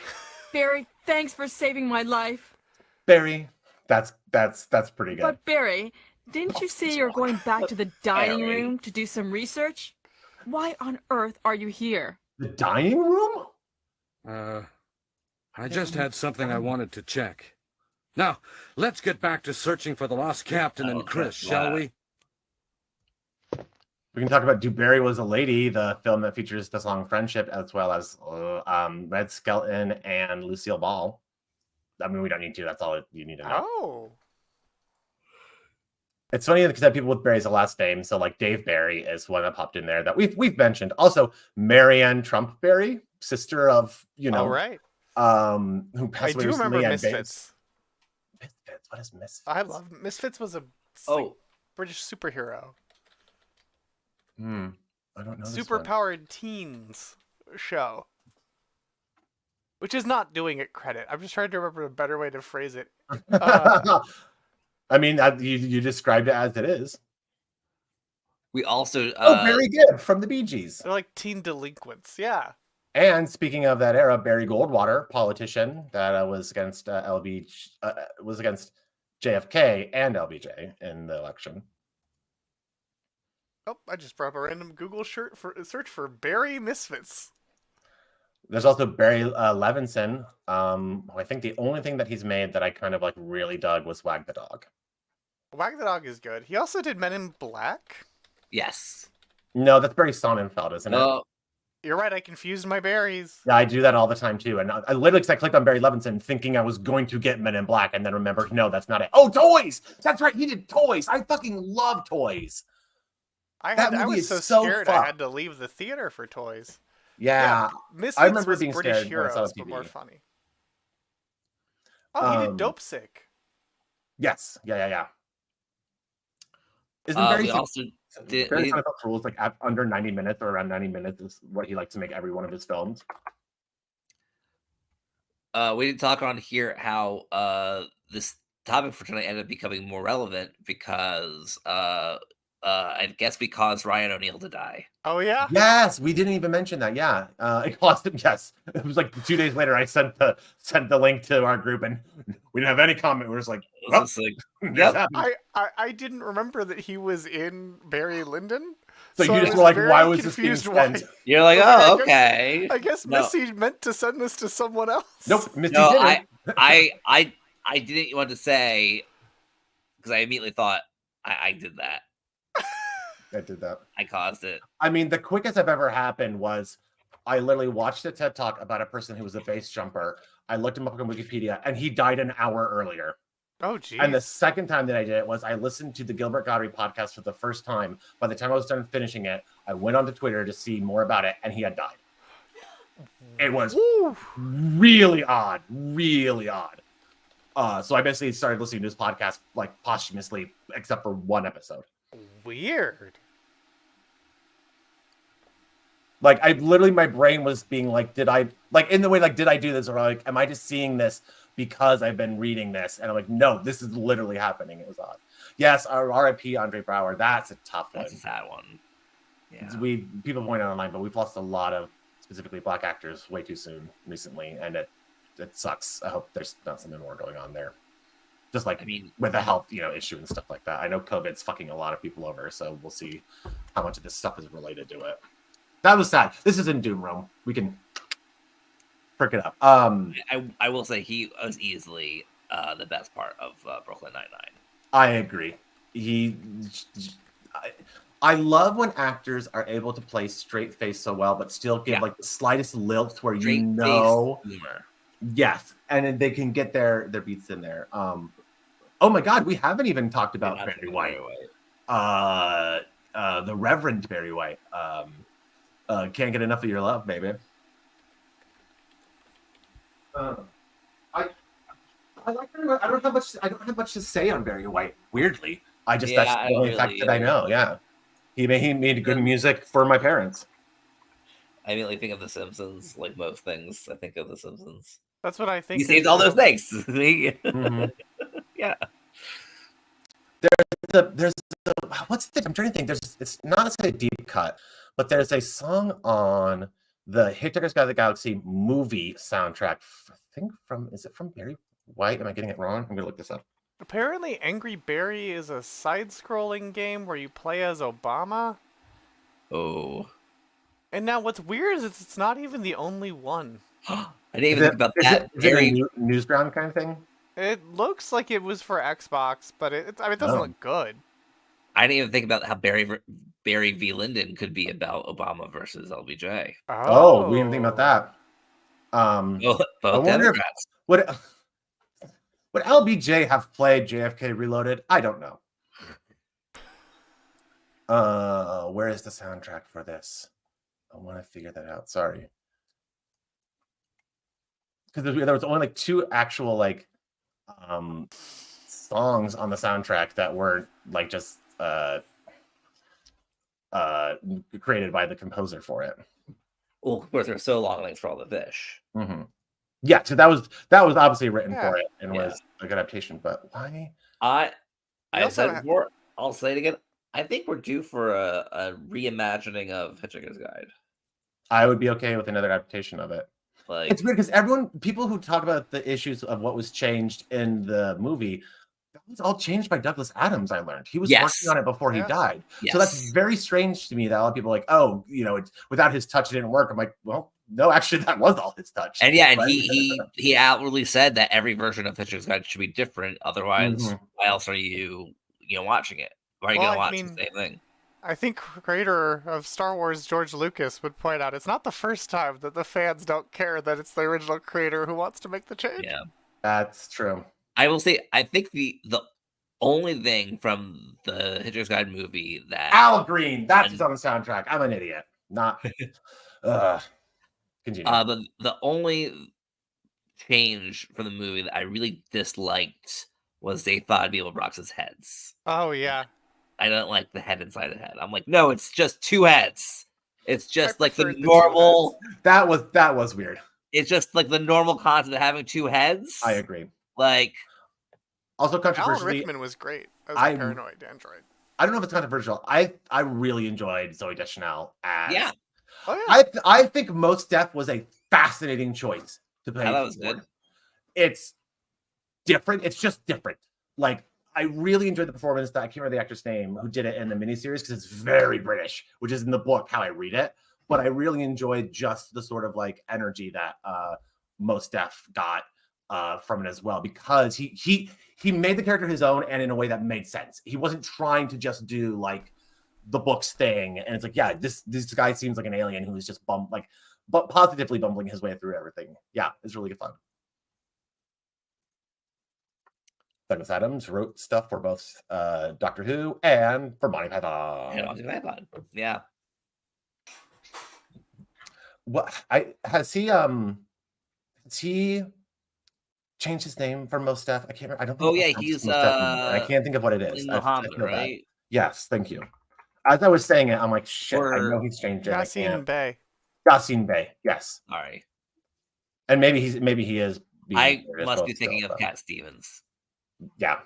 Barry, thanks for saving my life. Barry, that's pretty good. But Barry, didn't you say you're going back to the dining room to do some research? Why on earth are you here? The dining room? I just had something I wanted to check. Now, let's get back to searching for the lost captain and Chris, shall we? We can talk about Do Barry Was a Lady, the film that features the song Friendship, as well as Red Skelton and Lucille Ball. I mean, we don't need to. That's all you need to know. Oh. It's funny because I have people with Barry as a last name. So like Dave Barry is one that popped in there that we've mentioned. Also, Marianne Trump Barry, sister of, Oh, right. Who passed away recently. I do remember Misfits. Misfits? What is Misfits? I love Misfits was a British superhero. I don't know this one. Superpowered teens show. Which is not doing it credit. I'm just trying to remember a better way to phrase it. I mean, you described it as it is. We also Barry Gibb from the Bee Gees. They're like teen delinquents, yeah. And speaking of that era, Barry Goldwater, politician that was against was against JFK and LBJ in the election. Oh, I just brought up a random Google search for Barry Misfits. There's also Barry Levinson. I think the only thing that he's made that I kind of like really dug was Wag the Dog. Wag the Dog is good. He also did Men in Black. Yes. No, that's Barry Sonnenfeld, isn't it? You're right. I confused my berries. Yeah, I do that all the time too. And I literally, because I clicked on Barry Levinson thinking I was going to get Men in Black, and then remembered, no, that's not it. Oh, Toys! That's right. He did Toys. I fucking love Toys. I was so scared I had to leave the theater for Toys. Yeah, Misfits I remember was being British scared when I saw Heroes, it on but more TV. funny. Oh, he did Dope Sick. Yes. Yeah. Isn't we Barry also did Barry Sonnenfeld rules like at under 90 minutes or around 90 minutes is what he likes to make every one of his films. We didn't talk on here how this topic for tonight ended up becoming more relevant because I guess we caused Ryan O'Neal to die. Oh yeah. Yes, we didn't even mention that. Yeah, it cost him. Yes, it was like 2 days later. I sent the link to our group, and we didn't have any comment. We were just like, yep. I didn't remember that he was in Barry Lyndon. So you just were like, why was this being sent? You're like, oh, okay. I guess Missy meant to send this to someone else. Nope, Missy didn't. I didn't want to say because I immediately thought I did that. I did that. I caused it. I mean, the quickest I've ever happened was I literally watched a TED Talk about a person who was a base jumper. I looked him up on Wikipedia, and he died an hour earlier. Oh, geez. And the second time that I did it was I listened to the Gilbert Gottfried podcast for the first time. By the time I was done finishing it, I went onto Twitter to see more about it, and he had died. It was really odd. So I basically started listening to his podcast like posthumously, except for one episode. Weird. Like I literally, my brain was being like, did I do this, or like, am I just seeing this because I've been reading this? And I'm like, no, this is literally happening. It was odd. Yes, our R.I.P. Andre Braugher. That's a tough one. That's a sad one. Yeah. People point out online, but we've lost a lot of specifically Black actors way too soon recently, and it sucks. I hope there's not something more going on there. Just like with the health, issue and stuff like that. I know COVID's fucking a lot of people over, so we'll see how much of this stuff is related to it. That was sad. This is in Doom Room. We can prick it up. I will say he was easily the best part of Brooklyn Nine-Nine. I agree. I love when actors are able to play straight face so well, but still give like the slightest lilt where straight humor. Yes, and then they can get their beats in there. Oh my God, we haven't even talked about Barry White. The Reverend Barry White. Can't get enough of your love, baby. I like Barry White. I don't have much to say on Barry White. Weirdly, that's the only fact that I know. Yeah, he made good music for my parents. I immediately think of The Simpsons, like most things. I think of The Simpsons. That's what I think. He saved all those things. Yeah. There's I'm trying to think. It's not necessarily a deep cut, but there's a song on the Hitchhiker's Guide to the Galaxy movie soundtrack. I think is it from Barry White? Am I getting it wrong? I'm gonna look this up. Apparently, Angry Barry is a side-scrolling game where you play as Obama. Oh. And now what's weird is it's not even the only one. I didn't even think about that. Very Newsground kind of thing. It looks like it was for Xbox, but it doesn't look good. I didn't even think about how Barry v. Lyndon could be about Obama versus LBJ. Oh, we didn't think about that. Both Democrats. Would LBJ have played JFK Reloaded? I don't know. Where is the soundtrack for this? I want to figure that out. Sorry. Because there was only like 2 actual songs on the soundtrack that were like just created by the composer for it. Well, of course, there's so long legs for all the fish. Mm-hmm. Yeah, so that was obviously written Yeah. for it and was a good adaptation. But why? I also said ha- before, I'll say it again. I think we're due for a reimagining of Hitchhiker's Guide. I would be okay with another adaptation of it. Like, It's weird because people who talk about the issues of what was changed in the movie, that was all changed by Douglas Adams. I learned he was working on it before he died. So that's very strange to me that a lot of people are like, oh, it's without his touch it didn't work. I'm like, well, no, actually that was all his touch. And yeah, and he outwardly said that every version of Hitchhiker's Guide should be different. Otherwise, why else are you watching it? Why are you gonna watch the same thing? I think creator of Star Wars, George Lucas, would point out it's not the first time that the fans don't care that it's the original creator who wants to make the change. Yeah, that's true. I will say, I think the only thing from the Hitchhiker's Guide movie that Al Green, that's what's on the soundtrack. I'm an idiot. Not. Continue. But the only change from the movie that I really disliked was they thought it'd be able to Brox's heads. Oh yeah. I don't like the head inside the head. I'm like, no, it's just two heads. It's just like the normal. That was weird. It's just like the normal concept of having two heads. I agree. Like, also controversially, Alan Rickman was great as a paranoid android. I don't know if it's controversial. I really enjoyed Zooey Deschanel as. Oh, yeah. I think Mos Def was a fascinating choice to play. That was good. It's different. It's just different. Like, I really enjoyed the performance. I can't remember the actor's name who did it in the miniseries because it's very British, which is in the book how I read it. But I really enjoyed just the sort of like energy that Mos Def got from it as well, because he made the character his own and in a way that made sense. He wasn't trying to just do like the book's thing, and it's like, yeah, this guy seems like an alien who is just but positively bumbling his way through everything. Yeah, it's really good fun. Douglas Adams wrote stuff for both Doctor Who and for Monty Python. Yeah. What has he changed his name for Mos Def? I can't remember. I don't think. Oh yeah, he's I can't think of what it is. Muhammad, right? Yes, thank you. As I was saying it, I'm like, shit, I know he's changed it. Yassine Bey. Yassine Bey, yes. All right. And maybe he is. I must be thinking of Cat Stevens. Yeah.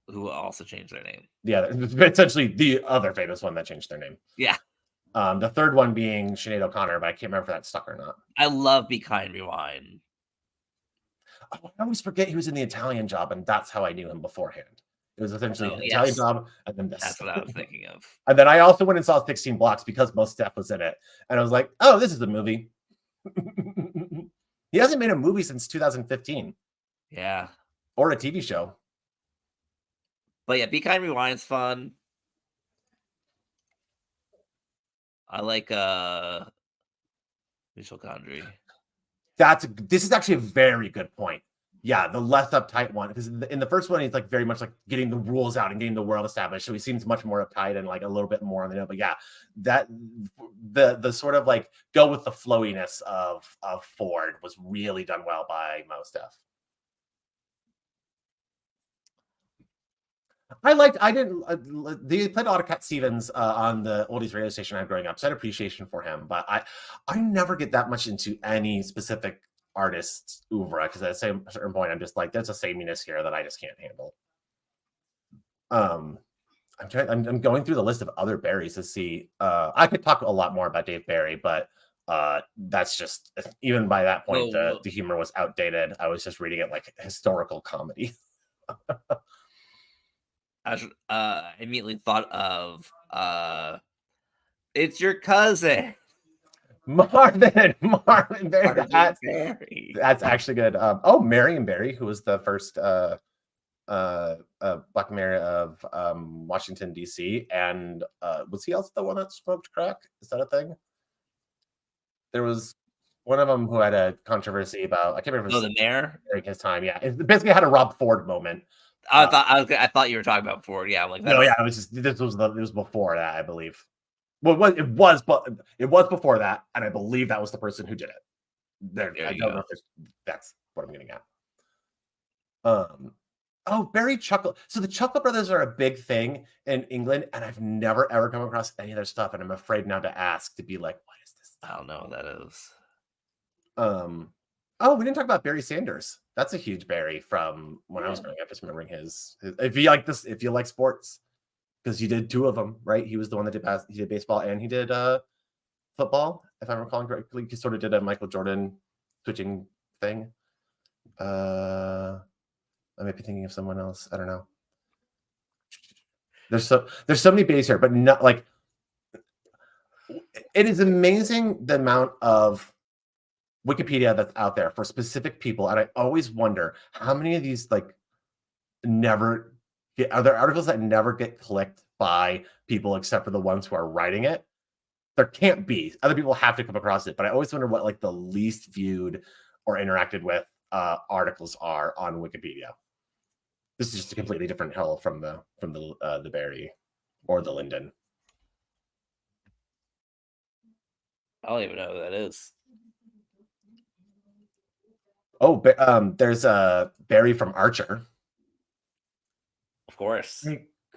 Who also changed their name. Yeah, essentially the other famous one that changed their name. Yeah. The third one being Sinead O'Connor, but I can't remember if that stuck or not. I love Be Kind, Rewind. I always forget he was in The Italian Job, and that's how I knew him beforehand. It was essentially The yes. Italian Job, and then this. That's what I was thinking of. And then I also went and saw 16 Blocks because Mos Def was in it, and I was like, oh, this is a movie. He hasn't made a movie since 2015. Yeah. Or a TV show. But yeah, Be Kind, Rewind's fun. I like Michel Gondry. This is actually a very good point. Yeah, the less uptight one, because in the first one he's like very much like getting the rules out and getting the world established, so he seems much more uptight and like a little bit more on the note. But yeah, that the sort of like go with the flowiness of Ford was really done well by Mos Def. They played a lot of Cat Stevens on the oldies radio station I had growing up, so I had appreciation for him. But I never get that much into any specific artist's oeuvre, because at a certain point I'm just like, there's a sameness here that I just can't handle. I'm going through the list of other Barrys to see. I could talk a lot more about Dave Barry, but that's just, even by that point the humor was outdated. I was just reading it like historical comedy. I immediately thought of it's your cousin Marvin Barry. That's actually good. Marion Barry, who was the first Black Mayor of Washington D.C. and was he also the one that smoked crack? Is that a thing? There was one of them who had a controversy about, I can't remember. Oh, the mayor during his time. Yeah, it basically had a Rob Ford moment. I thought you were talking about Ford. Yeah, I'm like, no, yeah, it was just it was before that, I believe. Well, it was before that, and I believe that was the person who did it. I don't know if that's what I'm getting at. Oh, Barry Chuckle. So the Chuckle Brothers are a big thing in England, and I've never ever come across any of their stuff, and I'm afraid now to ask to be like, what is this? I don't know what that is. Oh, we didn't talk about Barry Sanders. That's a huge Barry from when I was growing up. Just remembering his if you like this, if you like sports, because he did 2 of them, right? He was the one that did baseball and he did football, if I'm recalling correctly. He sort of did a Michael Jordan switching thing. I might be thinking of someone else. I don't know. There's so many Barrys here, but not like it is amazing the amount of Wikipedia that's out there for specific people, and I always wonder how many of these like never get are there articles that never get clicked by people except for the ones who are writing it. There can't be. Other people have to come across it, but I always wonder what like the least viewed or interacted with articles are on Wikipedia. This is just a completely different hill from the Barry or the Lyndon. I don't even know who that is. Oh, there's a Barry from Archer. Of course.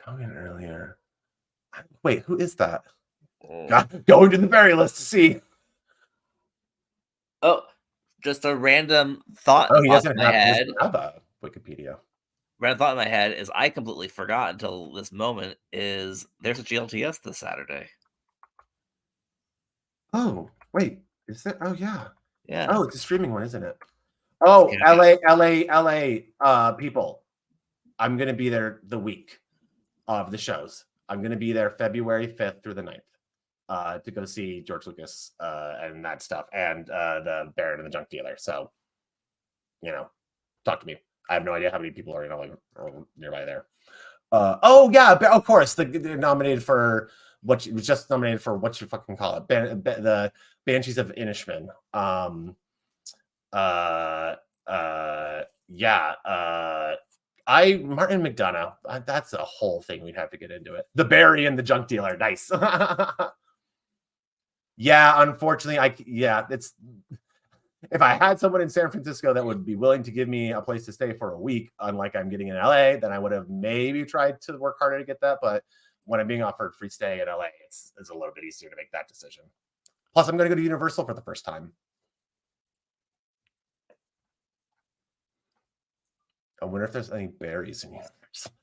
Coming earlier. Wait, who is that? Going to the Barry list to see. Oh, just a random thought. Oh, he doesn't in my head. have a Wikipedia. Random thought in my head is I completely forgot until this moment is there's a GLTS this Saturday. Oh, wait. Is that? Oh, yeah. Yeah. Oh, it's a streaming one, isn't it? Oh, yeah. LA, people. I'm going to be there the week of the shows. I'm going to be there February 5th through the 9th to go see George Lucas and that stuff and the Baron and the Junk Dealer. So, talk to me. I have no idea how many people are nearby there. Oh, yeah, of course. They're nominated for what was just nominated for what you fucking call it. The Banshees of Inisherin. Martin McDonough. That's a whole thing. We'd have to get into it. The Barry and the Junk Dealer. Nice. Yeah, unfortunately, it's if I had someone in San Francisco that would be willing to give me a place to stay for a week, unlike I'm getting in LA, then I would have maybe tried to work harder to get that. But when I'm being offered free stay in LA, it's a little bit easier to make that decision. Plus, I'm going to go to Universal for the first time. I wonder if there's any Barrys in Universal.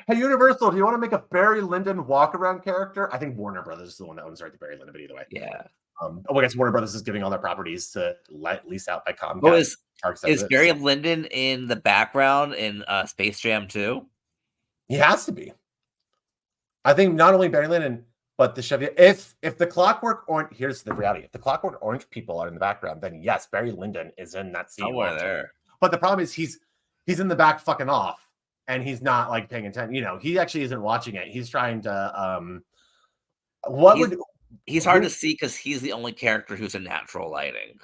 Hey, Universal, do you want to make a Barry Lyndon walk-around character? I think Warner Brothers is the one that owns the Barry Lyndon, but either way. Yeah. I guess Warner Brothers is giving all their properties to lease out by Comcast. Is Barry Lyndon in the background in Space Jam 2? He has to be. I think not only Barry Lyndon, but the Chevy. If the Clockwork Orange, here's the reality: if the Clockwork Orange people are in the background, then yes, Barry Lyndon is in that scene. Somewhere there. But the problem is he's in the back fucking off, and he's not like paying attention. He actually isn't watching it. He's trying to. He's hard to see because he's the only character who's in natural lighting.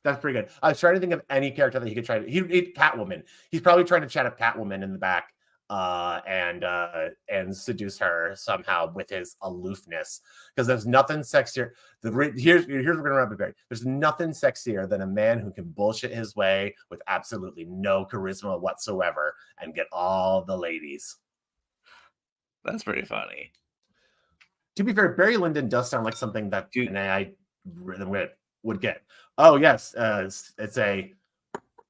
That's pretty good. I was trying to think of any character that he could try to. He Catwoman. He's probably trying to chat up Catwoman in the back, and seduce her somehow with his aloofness. Because there's nothing sexier. Here's what we're gonna wrap it back. There's nothing sexier than a man who can bullshit his way with absolutely no charisma whatsoever and get all the ladies. That's pretty funny. To be fair, Barry Lyndon does sound like something that an AI rhythm would get. Oh yes, it's a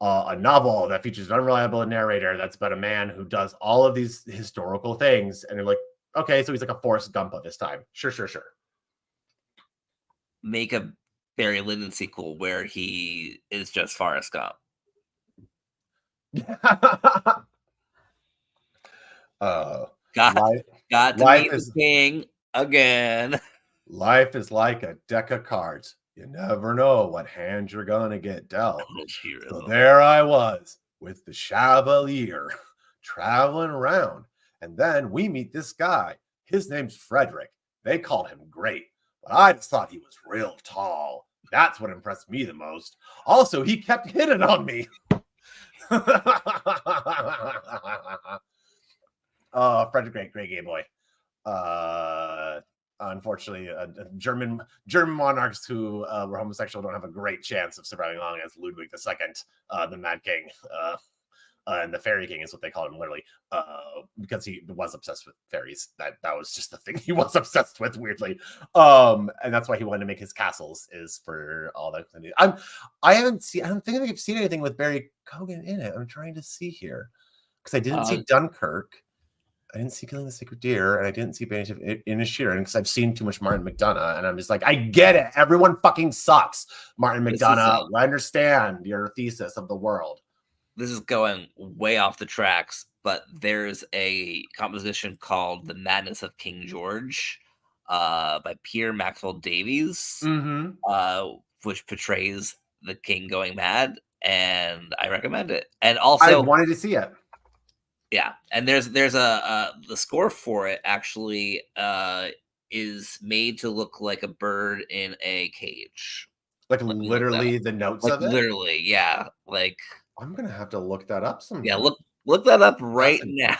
novel that features an unreliable narrator that's about a man who does all of these historical things, and you're like, okay, so he's like a Forrest Gump of his time. Sure. Make a Barry Lyndon sequel where he is just Forrest Gump. Got to meet the king again. Life is like a deck of cards. You never know what hand you're gonna get dealt. So there I was with the Chevalier traveling around, and then we meet this guy. His name's Frederick. They call him Great, but I just thought he was real tall. That's what impressed me the most. Also, he kept hitting on me. Frederick, great gay boy. Unfortunately, German monarchs who were homosexual don't have a great chance of surviving long as Ludwig II, the Mad King, and the Fairy King is what they called him, literally, because he was obsessed with fairies. That was just the thing he was obsessed with, weirdly, and that's why he wanted to make his castles, is for all that. I don't think I've seen anything with Barry Keoghan in it. I'm trying to see here because I didn't see Dunkirk. I didn't see Killing the Sacred Deer, and I didn't see Banished of Inisherin because I've seen too much Martin McDonagh, and I'm just like, I get it. Everyone fucking sucks. Martin McDonagh, I understand your thesis of the world. This is going way off the tracks, but there's a composition called "The Madness of King George" by Pierre Maxwell Davies, which portrays the king going mad, and I recommend it. And also, I wanted to see it. Yeah, and there's the score for it actually is made to look like a bird in a cage, like literally the notes like of it. Literally, yeah. Like I'm gonna have to look that up sometime. Yeah, look that up right now.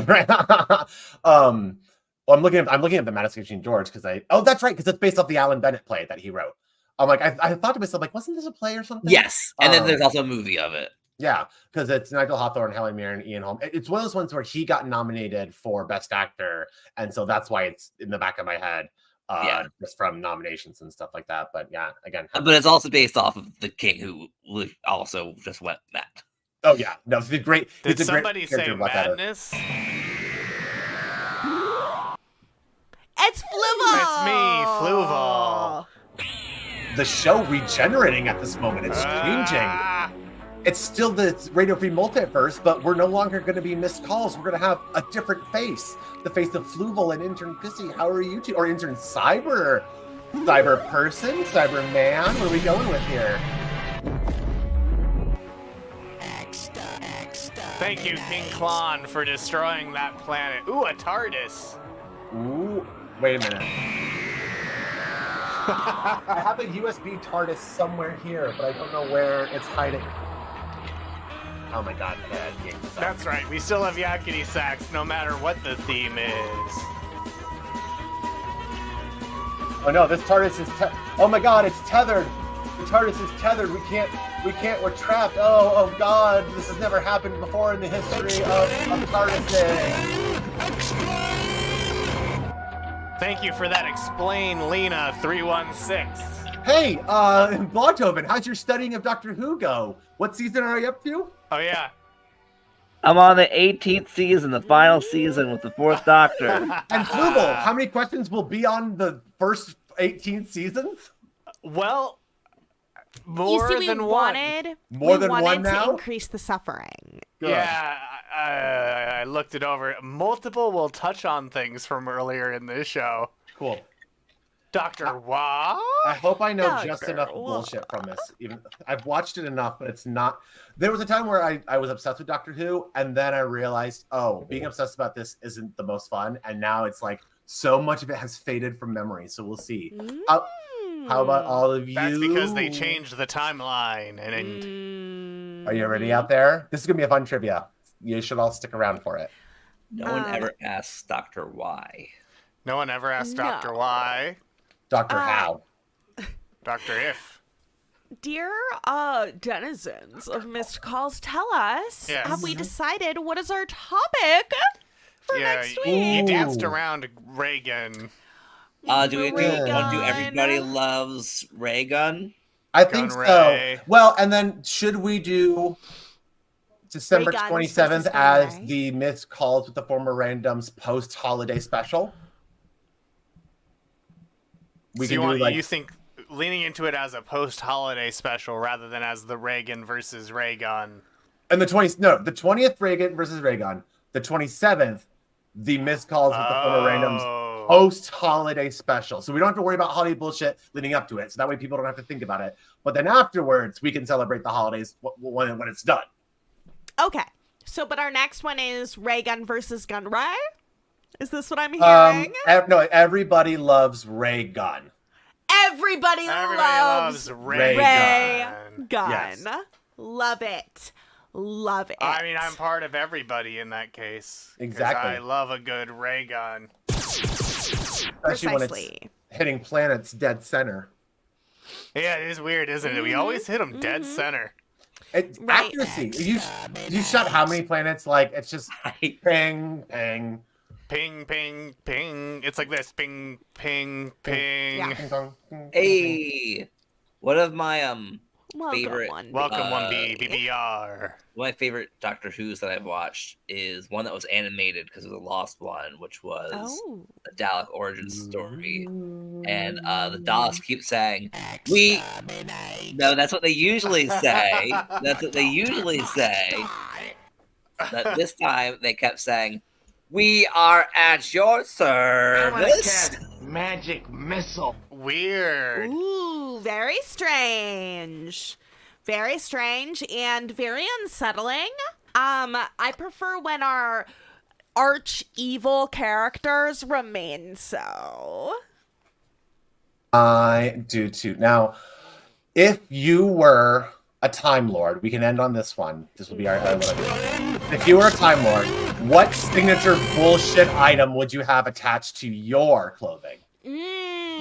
Right. Well, I'm looking at the Madness of King George because that's right, because it's based off the Alan Bennett play that he wrote. I'm like, I thought to myself, like, wasn't this a play or something? Yes, and then there's also a movie of it. Yeah, because it's Nigel Hawthorne, Helen Mirren, Ian Holm. It's one of those ones where he got nominated for Best Actor, and so that's why it's in the back of my head, just from nominations and stuff like that. But yeah, again, but it's also based off of the king who also just went mad. Oh yeah, no, it's a great. Did it's a somebody great say madness? It's Fluval. It's me, Fluval. The show regenerating at this moment. It's changing. It's still the Radio Free Multiverse, but we're no longer going to be missed calls. We're going to have a different face. The face of Fluval and Intern Pissy. How are you two? Or Intern Cyber person? Cyber Man? What are we going with here? Thank you, King Klon, for destroying that planet. Ooh, a TARDIS. Ooh, wait a minute. I have a USB TARDIS somewhere here, but I don't know where it's hiding. Oh my god, that's right. We still have yakety sax, no matter what the theme is. Oh no, this TARDIS is oh my god, it's tethered. The TARDIS is tethered. We can't. We're trapped. Oh god, this has never happened before in the history of TARDIS. Thank you for that explain, Lena 316. Hey, Blogtoven, how's your studying of Doctor Who go? What season are you up to? Oh yeah. I'm on the 18th season, the final season with the 4th Doctor. And Fluval, how many questions will be on the first 18 seasons? Well, more than one. More than one wanted now? to increase the suffering. Good. Yeah, I looked it over. Multiple will touch on things from earlier in this show. Cool. Dr. Wah? I hope I know Dr. just enough bullshit from this. Even I've watched it enough, but it's not. There was a time where I was obsessed with Doctor Who, and then I realized, being obsessed about this isn't the most fun. And now it's like so much of it has faded from memory. So we'll see. How about all of you? That's because they changed the timeline. And Are you ready out there? This is gonna be a fun trivia. You should all stick around for it. No one ever asks Dr. Why. No one ever asked Dr. Why. Dr. How. Dr. If. Dear denizens of Missed Calls, tell us, Yes. have we decided what is our topic for next week? You danced around Reagan. Do we do Everybody Loves Ray Gun? I think so. Well, and then should we do December 27th as the Missed Calls with the Former Randoms post-holiday special? You think leaning into it as a post-holiday special rather than as the Reagan versus Raygun? And the 20th Reagan versus Raygun. The 27th, the Missed Calls with the Former Randoms post-holiday special. So we don't have to worry about holiday bullshit leading up to it. So that way people don't have to think about it. But then afterwards, we can celebrate the holidays when it's done. Okay. So, but our next one is Ray Gun versus Gun Ray? Is this what I'm hearing? No, Everybody Loves Ray Gun. Everybody loves Ray Gun. Yes. Love it. Love it. I mean, I'm part of everybody in that case. Exactly. I love a good ray gun. Especially when it's hitting planets dead center. Yeah, it is weird, isn't it? We always hit them dead center. It's accuracy. You shot how many planets? Like, it's just ping, ping. Ping, ping, ping. It's like this. Ping, ping, ping. Yeah. Hey, one of my favorite Welcome 1B BBR. One of my favorite Doctor Who's that I've watched is one that was animated because it was a lost one, which was the Dalek origin story. And the Daleks keep saying, "We." No, that's what they usually say. That's what they usually say. But this time they kept saying, "We are at your service." Magic missile. Weird. Ooh, very strange. Very strange and very unsettling. I prefer when our arch evil characters remain so. I do too. Now, if you were a Time Lord, we can end on this one. This will be our if you were a Time Lord, what signature bullshit item would you have attached to your clothing?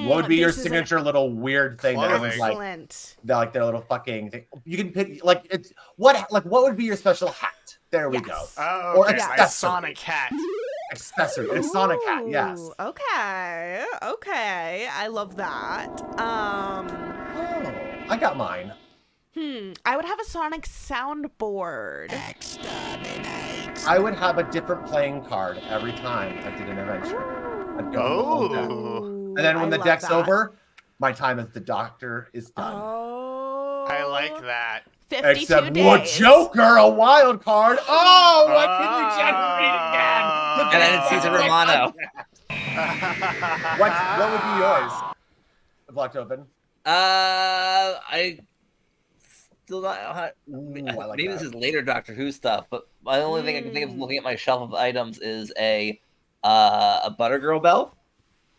What would be your signature little weird thing that was like their little fucking thing? You can pick what would be your special hat? There we go. Oh, or okay. My Sonic hat. Accessory. A Sonic hat, yes. Okay. I love that. I got mine. I would have a Sonic soundboard. I would have a different playing card every time I did an adventure. I'd go and then when the deck's over, my time as the Doctor is done. I like that. 52 Except days. what Joker, a wild card. Oh, I can regenerate again. And then it's Caesar Romano. What would be yours? Blocked open. I still not. Maybe this is later Doctor Who stuff, but my only thing I can think of looking at my shelf of items is a Buttergirl bell.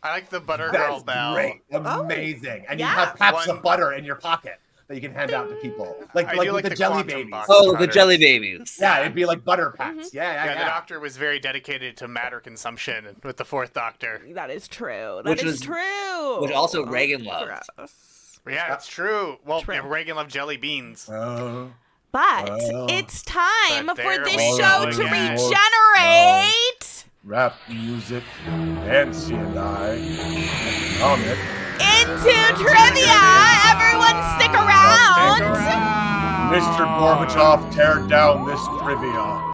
I like the Buttergirl bell. Great, amazing, and you have packs of butter in your pocket that you can hand out to people, like the jelly babies. Oh, the jelly babies. Yeah, it'd be like butter packs. Yeah. The Doctor was very dedicated to matter consumption with the Fourth Doctor. That is true. Which also Reagan loved. Yeah, it's true. Well, Reagan loved jelly beans. But it's time for this show to regenerate. Rap music, Nancy and I, comment. Into trivia! Everyone stick around! Mr. Gorbachev, tear down this trivia.